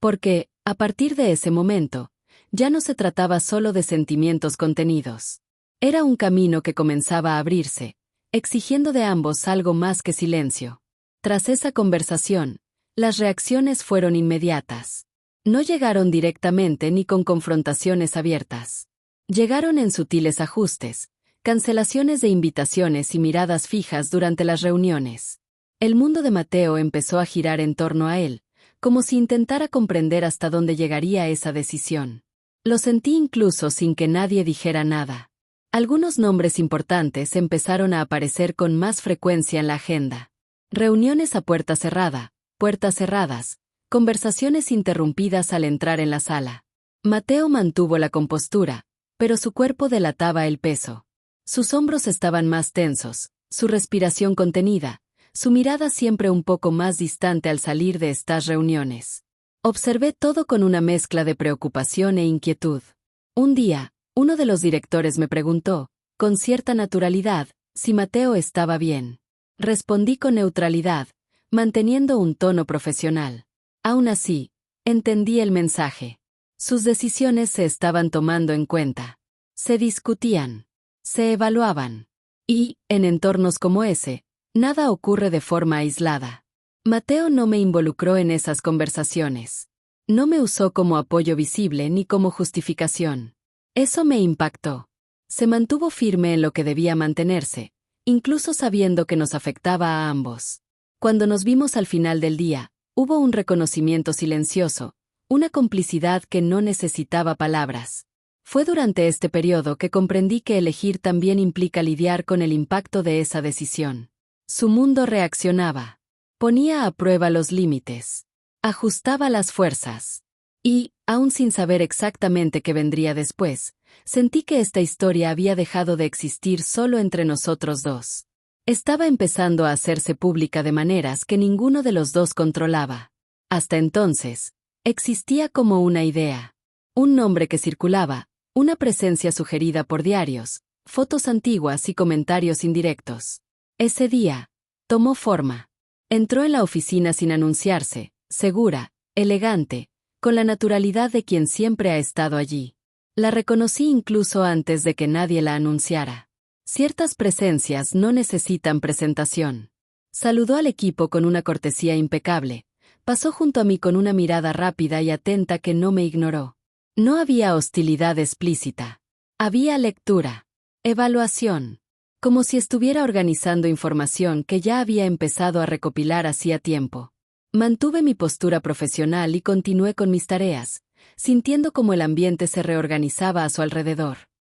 Porque, a partir de ese momento, ya no se trataba solo de sentimientos contenidos. Era un camino que comenzaba a abrirse, exigiendo de ambos algo más que silencio. Tras esa conversación, las reacciones fueron inmediatas. No llegaron directamente ni con confrontaciones abiertas. Llegaron en sutiles ajustes, cancelaciones de invitaciones y miradas fijas durante las reuniones. El mundo de Mateo empezó a girar en torno a él, como si intentara comprender hasta dónde llegaría esa decisión. Lo sentí incluso sin que nadie dijera nada. Algunos nombres importantes empezaron a aparecer con más frecuencia en la agenda. Reuniones a puertas cerradas, conversaciones interrumpidas al entrar en la sala. Mateo mantuvo la compostura, pero su cuerpo delataba el peso. Sus hombros estaban más tensos, su respiración contenida, su mirada siempre un poco más distante al salir de estas reuniones. Observé todo con una mezcla de preocupación e inquietud. Un día, uno de los directores me preguntó, con cierta naturalidad, si Mateo estaba bien. Respondí con neutralidad, manteniendo un tono profesional. Aún así, entendí el mensaje. Sus decisiones se estaban tomando en cuenta. Se discutían. Se evaluaban. Y, en entornos como ese, nada ocurre de forma aislada. Mateo no me involucró en esas conversaciones. No me usó como apoyo visible ni como justificación. Eso me impactó. Se mantuvo firme en lo que debía mantenerse, incluso sabiendo que nos afectaba a ambos. Cuando nos vimos al final del día, hubo un reconocimiento silencioso, una complicidad que no necesitaba palabras. Fue durante este periodo que comprendí que elegir también implica lidiar con el impacto de esa decisión. Su mundo reaccionaba. Ponía a prueba los límites. Ajustaba las fuerzas. Y, aún sin saber exactamente qué vendría después, sentí que esta historia había dejado de existir solo entre nosotros dos. Estaba empezando a hacerse pública de maneras que ninguno de los dos controlaba. Hasta entonces, existía como una idea. Un nombre que circulaba, una presencia sugerida por diarios, fotos antiguas y comentarios indirectos. Ese día, tomó forma. Entró en la oficina sin anunciarse, segura, elegante, con la naturalidad de quien siempre ha estado allí. La reconocí incluso antes de que nadie la anunciara. Ciertas presencias no necesitan presentación. Saludó al equipo con una cortesía impecable, pasó junto a mí con una mirada rápida y atenta que no me ignoró. No había hostilidad explícita. Había lectura, evaluación, como si estuviera organizando información que ya había empezado a recopilar hacía tiempo. Mantuve mi postura profesional y continué con mis tareas, sintiendo como el ambiente se reorganizaba a su alrededor.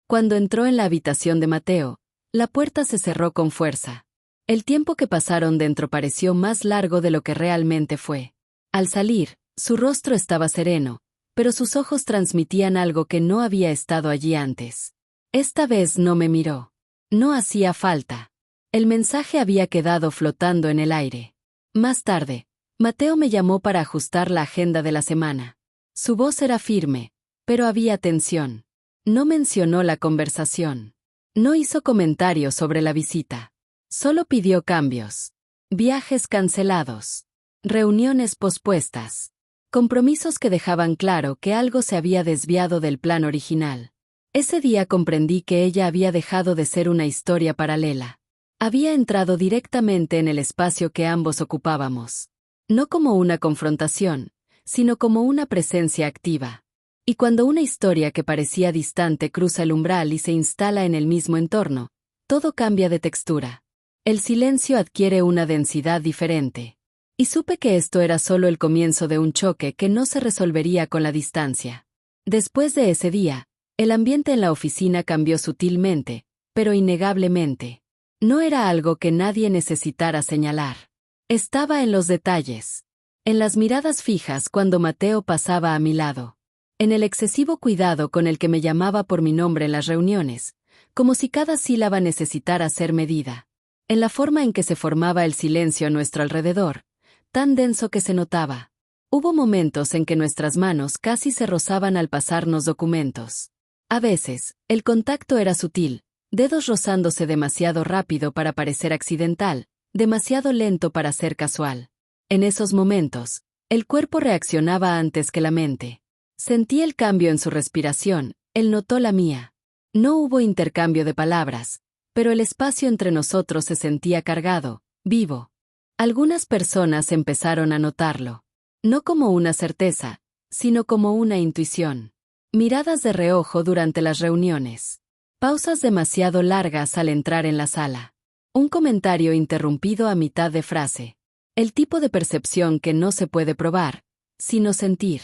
Cuando entró en la habitación de Mateo, la puerta se cerró con fuerza. El tiempo que pasaron dentro pareció más largo de lo que realmente fue. Al salir, su rostro estaba sereno, pero sus ojos transmitían algo que no había estado allí antes. Esta vez no me miró. No hacía falta. El mensaje había quedado flotando en el aire. Más tarde, Mateo me llamó para ajustar la agenda de la semana. Su voz era firme, pero había tensión. No mencionó la conversación. No hizo comentarios sobre la visita. Solo pidió cambios. Viajes cancelados. Reuniones pospuestas. Compromisos que dejaban claro que algo se había desviado del plan original. Ese día comprendí que ella había dejado de ser una historia paralela. Había entrado directamente en el espacio que ambos ocupábamos. No como una confrontación, sino como una presencia activa. Y cuando una historia que parecía distante cruza el umbral y se instala en el mismo entorno, todo cambia de textura. El silencio adquiere una densidad diferente. Y supe que esto era solo el comienzo de un choque que no se resolvería con la distancia. Después de ese día, el ambiente en la oficina cambió sutilmente, pero innegablemente. No era algo que nadie necesitara señalar. Estaba en los detalles. En las miradas fijas cuando Mateo pasaba a mi lado. En el excesivo cuidado con el que me llamaba por mi nombre en las reuniones, como si cada sílaba necesitara ser medida. En la forma en que se formaba el silencio a nuestro alrededor, tan denso que se notaba. Hubo momentos en que nuestras manos casi se rozaban al pasarnos documentos. A veces, el contacto era sutil, dedos rozándose demasiado rápido para parecer accidental, demasiado lento para ser casual. En esos momentos, el cuerpo reaccionaba antes que la mente. Sentí el cambio en su respiración, él notó la mía. No hubo intercambio de palabras, pero el espacio entre nosotros se sentía cargado, vivo. Algunas personas empezaron a notarlo. No como una certeza, sino como una intuición. Miradas de reojo durante las reuniones. Pausas demasiado largas al entrar en la sala. Un comentario interrumpido a mitad de frase. El tipo de percepción que no se puede probar, sino sentir.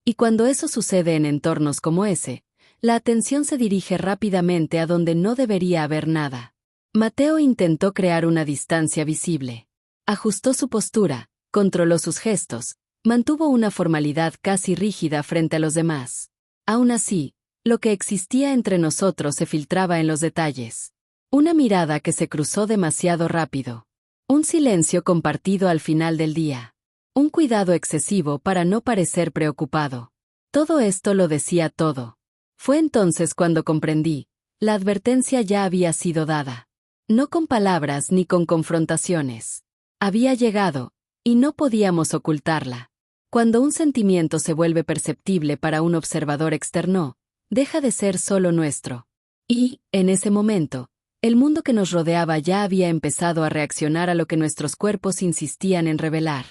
Y cuando eso sucede en entornos como ese, la atención se dirige rápidamente a donde no debería haber nada. Mateo intentó crear una distancia visible. Ajustó su postura, controló sus gestos, mantuvo una formalidad casi rígida frente a los demás. Aún así, lo que existía entre nosotros se filtraba en los detalles. Una mirada que se cruzó demasiado rápido. Un silencio compartido al final del día. Un cuidado excesivo para no parecer preocupado. Todo esto lo decía todo. Fue entonces cuando comprendí. La advertencia ya había sido dada. No con palabras ni con confrontaciones. Había llegado, y no podíamos ocultarla. Cuando un sentimiento se vuelve perceptible para un observador externo, deja de ser solo nuestro. Y, en ese momento, el mundo que nos rodeaba ya había empezado a reaccionar a lo que nuestros cuerpos insistían en revelar.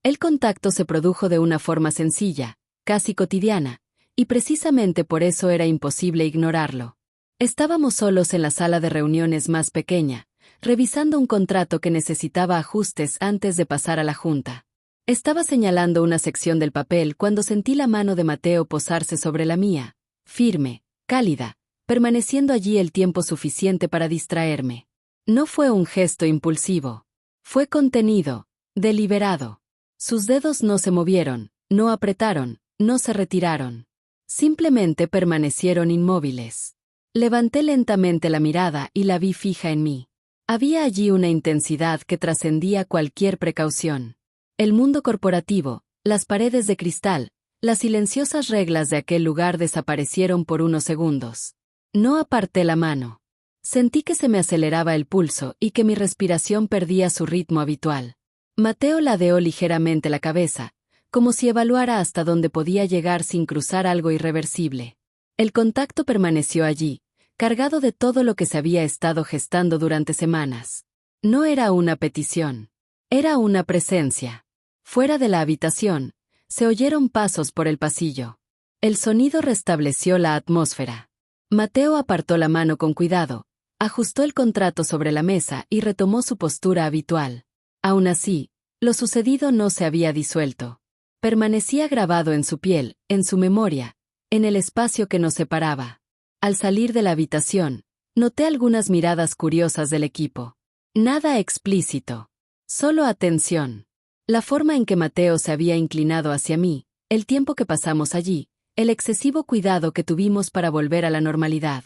El contacto se produjo de una forma sencilla, casi cotidiana, y precisamente por eso era imposible ignorarlo. Estábamos solos en la sala de reuniones más pequeña, revisando un contrato que necesitaba ajustes antes de pasar a la junta. Estaba señalando una sección del papel cuando sentí la mano de Mateo posarse sobre la mía, firme, cálida, permaneciendo allí el tiempo suficiente para distraerme. No fue un gesto impulsivo. Fue contenido, deliberado. Sus dedos no se movieron, no apretaron, no se retiraron. Simplemente permanecieron inmóviles. Levanté lentamente la mirada y la vi fija en mí. Había allí una intensidad que trascendía cualquier precaución. El mundo corporativo, las paredes de cristal, las silenciosas reglas de aquel lugar desaparecieron por unos segundos. No aparté la mano. Sentí que se me aceleraba el pulso y que mi respiración perdía su ritmo habitual. Mateo ladeó ligeramente la cabeza, como si evaluara hasta dónde podía llegar sin cruzar algo irreversible. El contacto permaneció allí, cargado de todo lo que se había estado gestando durante semanas. No era una petición. Era una presencia. Fuera de la habitación, se oyeron pasos por el pasillo. El sonido restableció la atmósfera. Mateo apartó la mano con cuidado, ajustó el contrato sobre la mesa y retomó su postura habitual. Aún así, lo sucedido no se había disuelto. Permanecía grabado en su piel, en su memoria, en el espacio que nos separaba. Al salir de la habitación, noté algunas miradas curiosas del equipo. Nada explícito. Solo atención. La forma en que Mateo se había inclinado hacia mí, el tiempo que pasamos allí, el excesivo cuidado que tuvimos para volver a la normalidad.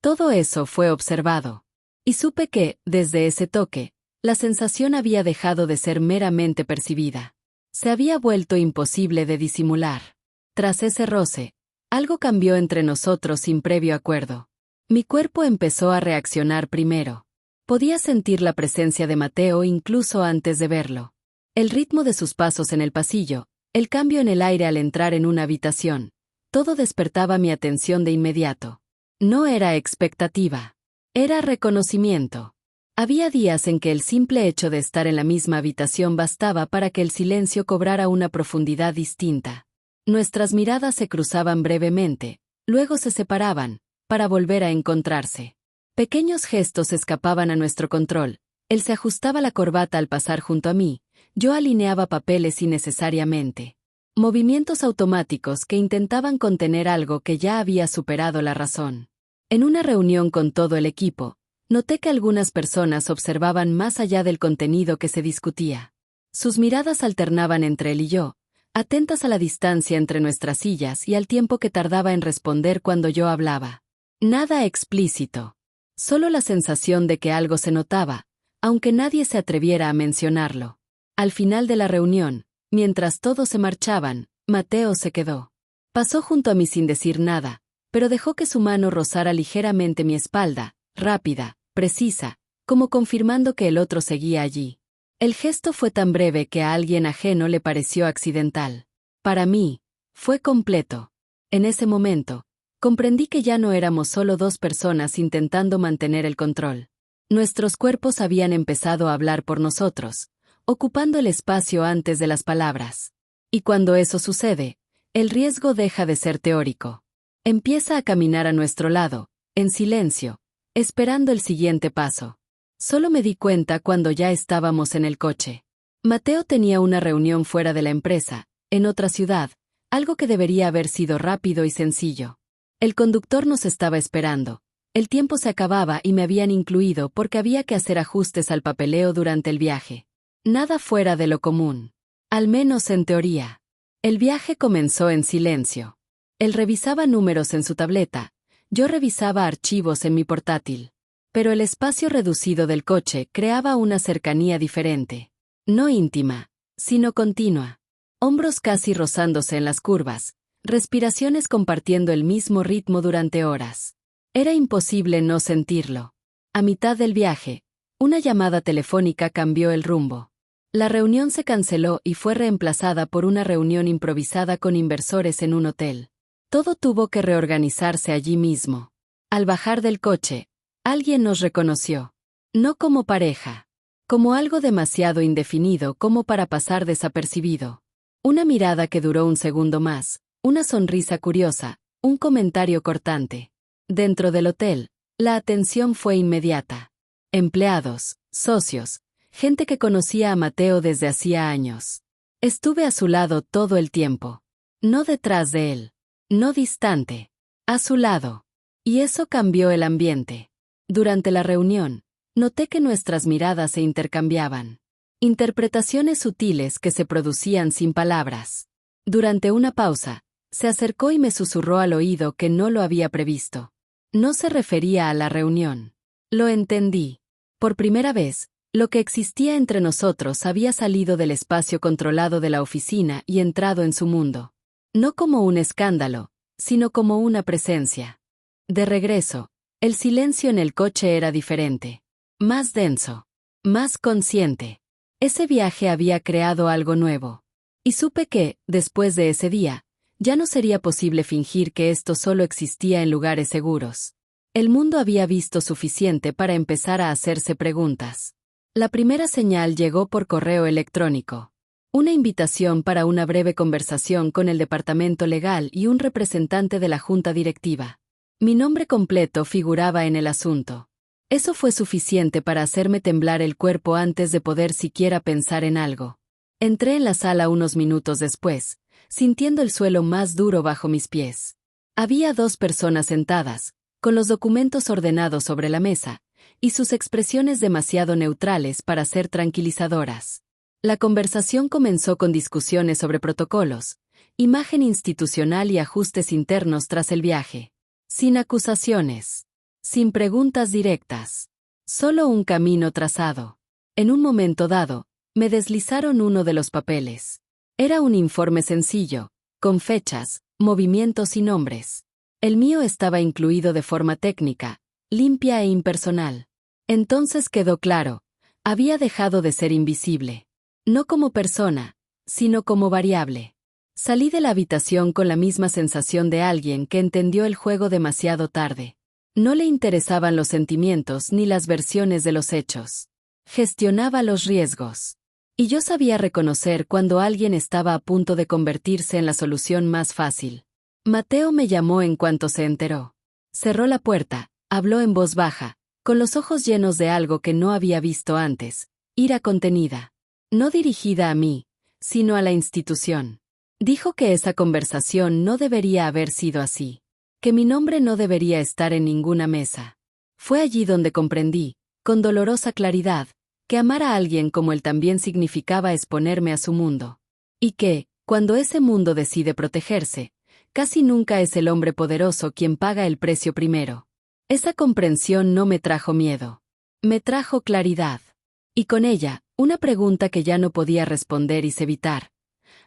Todo eso fue observado. Y supe que, desde ese toque, la sensación había dejado de ser meramente percibida. Se había vuelto imposible de disimular. Tras ese roce, algo cambió entre nosotros sin previo acuerdo. Mi cuerpo empezó a reaccionar primero. Podía sentir la presencia de Mateo incluso antes de verlo. El ritmo de sus pasos en el pasillo, el cambio en el aire al entrar en una habitación, todo despertaba mi atención de inmediato. No era expectativa. Era reconocimiento. Había días en que el simple hecho de estar en la misma habitación bastaba para que el silencio cobrara una profundidad distinta. Nuestras miradas se cruzaban brevemente, luego se separaban, para volver a encontrarse. Pequeños gestos escapaban a nuestro control. Él se ajustaba la corbata al pasar junto a mí, yo alineaba papeles innecesariamente. Movimientos automáticos que intentaban contener algo que ya había superado la razón. En una reunión con todo el equipo, noté que algunas personas observaban más allá del contenido que se discutía. Sus miradas alternaban entre él y yo, atentas a la distancia entre nuestras sillas y al tiempo que tardaba en responder cuando yo hablaba. Nada explícito. Solo la sensación de que algo se notaba, aunque nadie se atreviera a mencionarlo. Al final de la reunión, mientras todos se marchaban, Mateo se quedó. Pasó junto a mí sin decir nada, pero dejó que su mano rozara ligeramente mi espalda, rápida, precisa, como confirmando que el otro seguía allí. El gesto fue tan breve que a alguien ajeno le pareció accidental. Para mí, fue completo. En ese momento, comprendí que ya no éramos solo dos personas intentando mantener el control. Nuestros cuerpos habían empezado a hablar por nosotros, ocupando el espacio antes de las palabras. Y cuando eso sucede, El riesgo deja de ser teórico. Empieza a caminar a nuestro lado, en silencio, esperando el siguiente paso. Solo me di cuenta cuando ya estábamos en el coche. Mateo tenía una reunión fuera de la empresa, en otra ciudad, algo que debería haber sido rápido y sencillo. El conductor nos estaba esperando. El tiempo se acababa y me habían incluido porque había que hacer ajustes al papeleo durante el viaje. Nada fuera de lo común. Al menos en teoría. El viaje comenzó en silencio. Él revisaba números en su tableta, yo revisaba archivos en mi portátil. Pero el espacio reducido del coche creaba una cercanía diferente. No íntima, sino continua. Hombros casi rozándose en las curvas, respiraciones compartiendo el mismo ritmo durante horas. Era imposible no sentirlo. A mitad del viaje, una llamada telefónica cambió el rumbo. La reunión se canceló y fue reemplazada por una reunión improvisada con inversores en un hotel. Todo tuvo que reorganizarse allí mismo. Al bajar del coche, alguien nos reconoció. No como pareja. Como algo demasiado indefinido como para pasar desapercibido. Una mirada que duró un segundo más, una sonrisa curiosa, un comentario cortante. Dentro del hotel, la atención fue inmediata. Empleados, socios, gente que conocía a Mateo desde hacía años. Estuve a su lado todo el tiempo. No detrás de él. No distante. A su lado. Y eso cambió el ambiente. Durante la reunión, noté que nuestras miradas se intercambiaban. Interpretaciones sutiles que se producían sin palabras. Durante una pausa, se acercó y me susurró al oído que no lo había previsto. No se refería a la reunión. Lo entendí. Por primera vez, lo que existía entre nosotros había salido del espacio controlado de la oficina y entrado en su mundo. No como un escándalo, sino como una presencia. De regreso, el silencio en el coche era diferente. Más denso. Más consciente. Ese viaje había creado algo nuevo. Y supe que, después de ese día, ya no sería posible fingir que esto solo existía en lugares seguros. El mundo había visto suficiente para empezar a hacerse preguntas. La primera señal llegó por correo electrónico. Una invitación para una breve conversación con el departamento legal y un representante de la junta directiva. Mi nombre completo figuraba en el asunto. Eso fue suficiente para hacerme temblar el cuerpo antes de poder siquiera pensar en algo. Entré en la sala unos minutos después, sintiendo el suelo más duro bajo mis pies. Había 2 personas sentadas, con los documentos ordenados sobre la mesa, y sus expresiones demasiado neutrales para ser tranquilizadoras. La conversación comenzó con discusiones sobre protocolos, imagen institucional y ajustes internos tras el viaje. Sin acusaciones. Sin preguntas directas. Solo un camino trazado. En un momento dado, me deslizaron uno de los papeles. Era un informe sencillo, con fechas, movimientos y nombres. El mío estaba incluido de forma técnica, limpia e impersonal. Entonces quedó claro, había dejado de ser invisible. No como persona, sino como variable. Salí de la habitación con la misma sensación de alguien que entendió el juego demasiado tarde. No le interesaban los sentimientos ni las versiones de los hechos. Gestionaba los riesgos. Y yo sabía reconocer cuando alguien estaba a punto de convertirse en la solución más fácil. Mateo me llamó en cuanto se enteró. Cerró la puerta, habló en voz baja, con los ojos llenos de algo que no había visto antes, ira contenida. No dirigida a mí, sino a la institución. Dijo que esa conversación no debería haber sido así. Que mi nombre no debería estar en ninguna mesa. Fue allí donde comprendí, con dolorosa claridad, que amar a alguien como él también significaba exponerme a su mundo. Y que, cuando ese mundo decide protegerse, casi nunca es el hombre poderoso quien paga el precio primero. Esa comprensión no me trajo miedo. Me trajo claridad. Y con ella, una pregunta que ya no podía responder y evitar.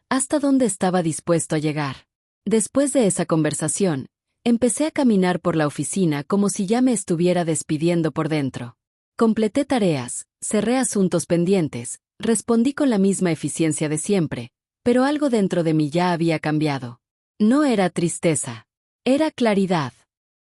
¿Hasta dónde estaba dispuesto a llegar? Después de esa conversación, empecé a caminar por la oficina como si ya me estuviera despidiendo por dentro. Completé tareas, cerré asuntos pendientes, respondí con la misma eficiencia de siempre, pero algo dentro de mí ya había cambiado. No era tristeza. Era claridad.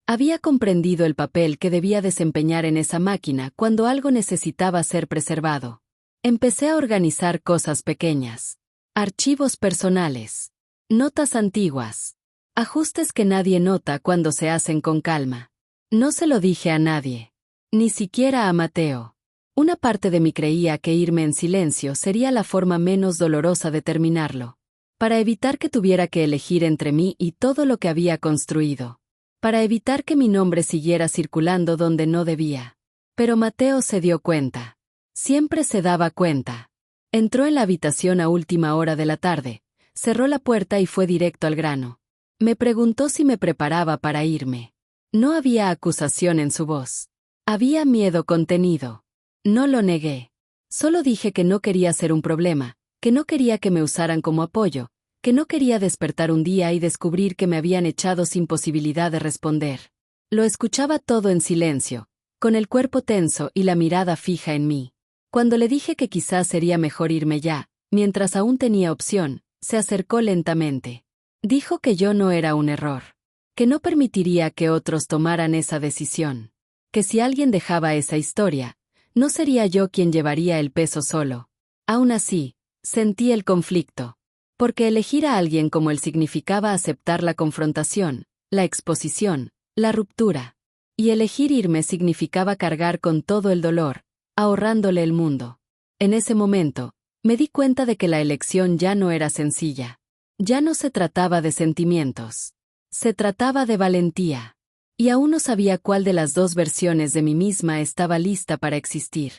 Había comprendido el papel que debía desempeñar en esa máquina cuando algo necesitaba ser preservado. Empecé a organizar cosas pequeñas. Archivos personales. Notas antiguas. Ajustes que nadie nota cuando se hacen con calma. No se lo dije a nadie. Ni siquiera a Mateo. Una parte de mí creía que irme en silencio sería la forma menos dolorosa de terminarlo. Para evitar que tuviera que elegir entre mí y todo lo que había construido. Para evitar que mi nombre siguiera circulando donde no debía. Pero Mateo se dio cuenta. Siempre se daba cuenta. Entró en la habitación a última hora de la tarde, cerró la puerta y fue directo al grano. Me preguntó si me preparaba para irme. No había acusación en su voz. Había miedo contenido. No lo negué. Solo dije que no quería ser un problema, que no quería que me usaran como apoyo, que no quería despertar un día y descubrir que me habían echado sin posibilidad de responder. Lo escuchaba todo en silencio, con el cuerpo tenso y la mirada fija en mí. Cuando le dije que quizás sería mejor irme ya, mientras aún tenía opción, se acercó lentamente. Dijo que yo no era un error, que no permitiría que otros tomaran esa decisión, que si alguien dejaba esa historia, no sería yo quien llevaría el peso solo. Aún así, sentí el conflicto, porque elegir a alguien como él significaba aceptar la confrontación, la exposición, la ruptura. Y elegir irme significaba cargar con todo el dolor, ahorrándole el mundo. En ese momento, me di cuenta de que la elección ya no era sencilla. Ya no se trataba de sentimientos. Se trataba de valentía. Y aún no sabía cuál de las dos versiones de mí misma estaba lista para existir.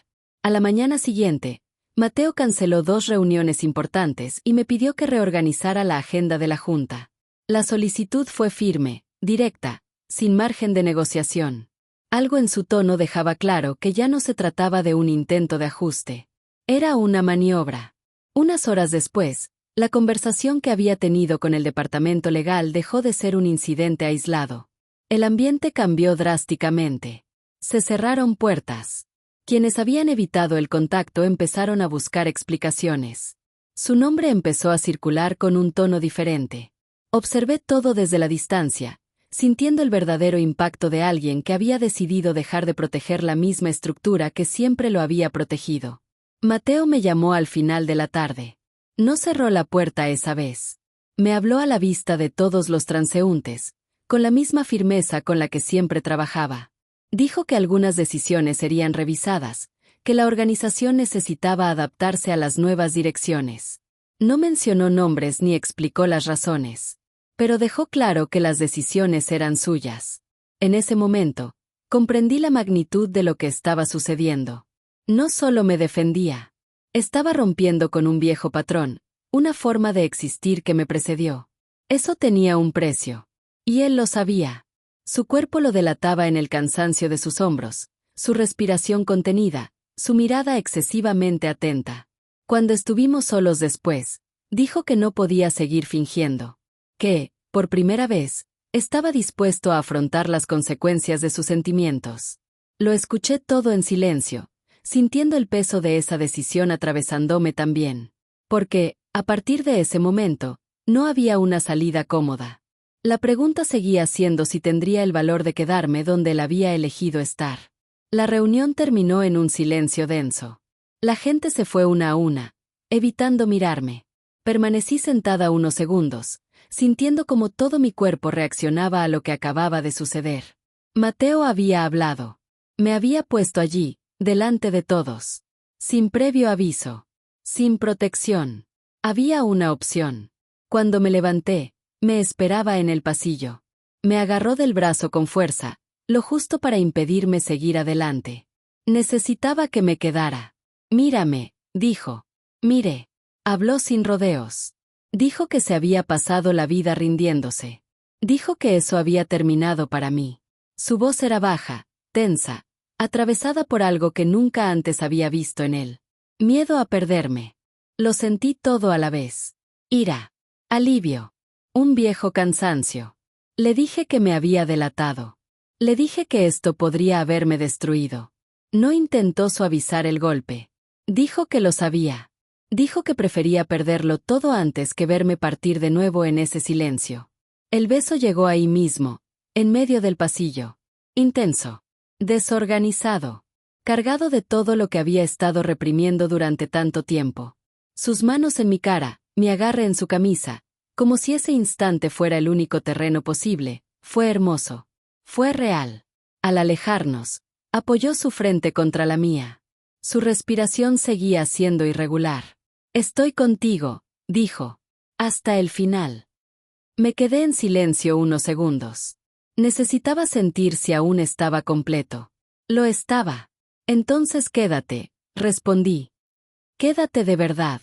A la mañana siguiente, Mateo canceló 2 reuniones importantes y me pidió que reorganizara la agenda de la junta. La solicitud fue firme, directa, sin margen de negociación. Algo en su tono dejaba claro que ya no se trataba de un intento de ajuste. Era una maniobra. Unas horas después, la conversación que había tenido con el departamento legal dejó de ser un incidente aislado. El ambiente cambió drásticamente. Se cerraron puertas. Quienes habían evitado el contacto empezaron a buscar explicaciones. Su nombre empezó a circular con un tono diferente. Observé todo desde la distancia, sintiendo el verdadero impacto de alguien que había decidido dejar de proteger la misma estructura que siempre lo había protegido. Mateo me llamó al final de la tarde. No cerró la puerta esa vez. Me habló a la vista de todos los transeúntes, con la misma firmeza con la que siempre trabajaba. Dijo que algunas decisiones serían revisadas, que la organización necesitaba adaptarse a las nuevas direcciones. No mencionó nombres ni explicó las razones, pero dejó claro que las decisiones eran suyas. En ese momento, comprendí la magnitud de lo que estaba sucediendo. No solo me defendía. Estaba rompiendo con un viejo patrón, una forma de existir que me precedió. Eso tenía un precio. Y él lo sabía. Su cuerpo lo delataba en el cansancio de sus hombros, su respiración contenida, su mirada excesivamente atenta. Cuando estuvimos solos después, dijo que no podía seguir fingiendo. Que, por primera vez, estaba dispuesto a afrontar las consecuencias de sus sentimientos. Lo escuché todo en silencio, sintiendo el peso de esa decisión atravesándome también. Porque, a partir de ese momento, no había una salida cómoda. La pregunta seguía siendo si tendría el valor de quedarme donde él había elegido estar. La reunión terminó en un silencio denso. La gente se fue una a una, evitando mirarme. Permanecí sentada unos segundos, sintiendo como todo mi cuerpo reaccionaba a lo que acababa de suceder. Mateo había hablado. Me había puesto allí, delante de todos. Sin previo aviso. Sin protección. Había una opción. Cuando me levanté, me esperaba en el pasillo. Me agarró del brazo con fuerza, lo justo para impedirme seguir adelante. Necesitaba que me quedara. Mírame, dijo. Mire. Habló sin rodeos. Dijo que se había pasado la vida rindiéndose. Dijo que eso había terminado para mí. Su voz era baja, tensa, atravesada por algo que nunca antes había visto en él. Miedo a perderme. Lo sentí todo a la vez. Ira. Alivio. Un viejo cansancio. Le dije que me había delatado. Le dije que esto podría haberme destruido. No intentó suavizar el golpe. Dijo que lo sabía. Dijo que prefería perderlo todo antes que verme partir de nuevo en ese silencio. El beso llegó ahí mismo, en medio del pasillo. Intenso. Desorganizado. Cargado de todo lo que había estado reprimiendo durante tanto tiempo. Sus manos en mi cara, mi agarre en su camisa, Como si ese instante fuera el único terreno posible. Fue hermoso. Fue real. Al alejarnos, apoyó su frente contra la mía. Su respiración seguía siendo irregular. Estoy contigo, dijo. Hasta el final. Me quedé en silencio unos segundos. Necesitaba sentir si aún estaba completo. Lo estaba. Entonces quédate, respondí. Quédate de verdad.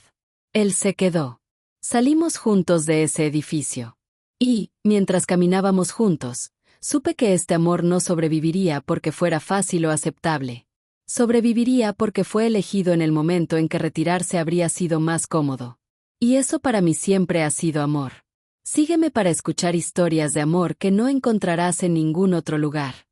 Él se quedó. Salimos juntos de ese edificio. Y, mientras caminábamos juntos, supe que este amor no sobreviviría porque fuera fácil o aceptable. Sobreviviría porque fue elegido en el momento en que retirarse habría sido más cómodo. Y eso para mí siempre ha sido amor. Sígueme para escuchar historias de amor que no encontrarás en ningún otro lugar.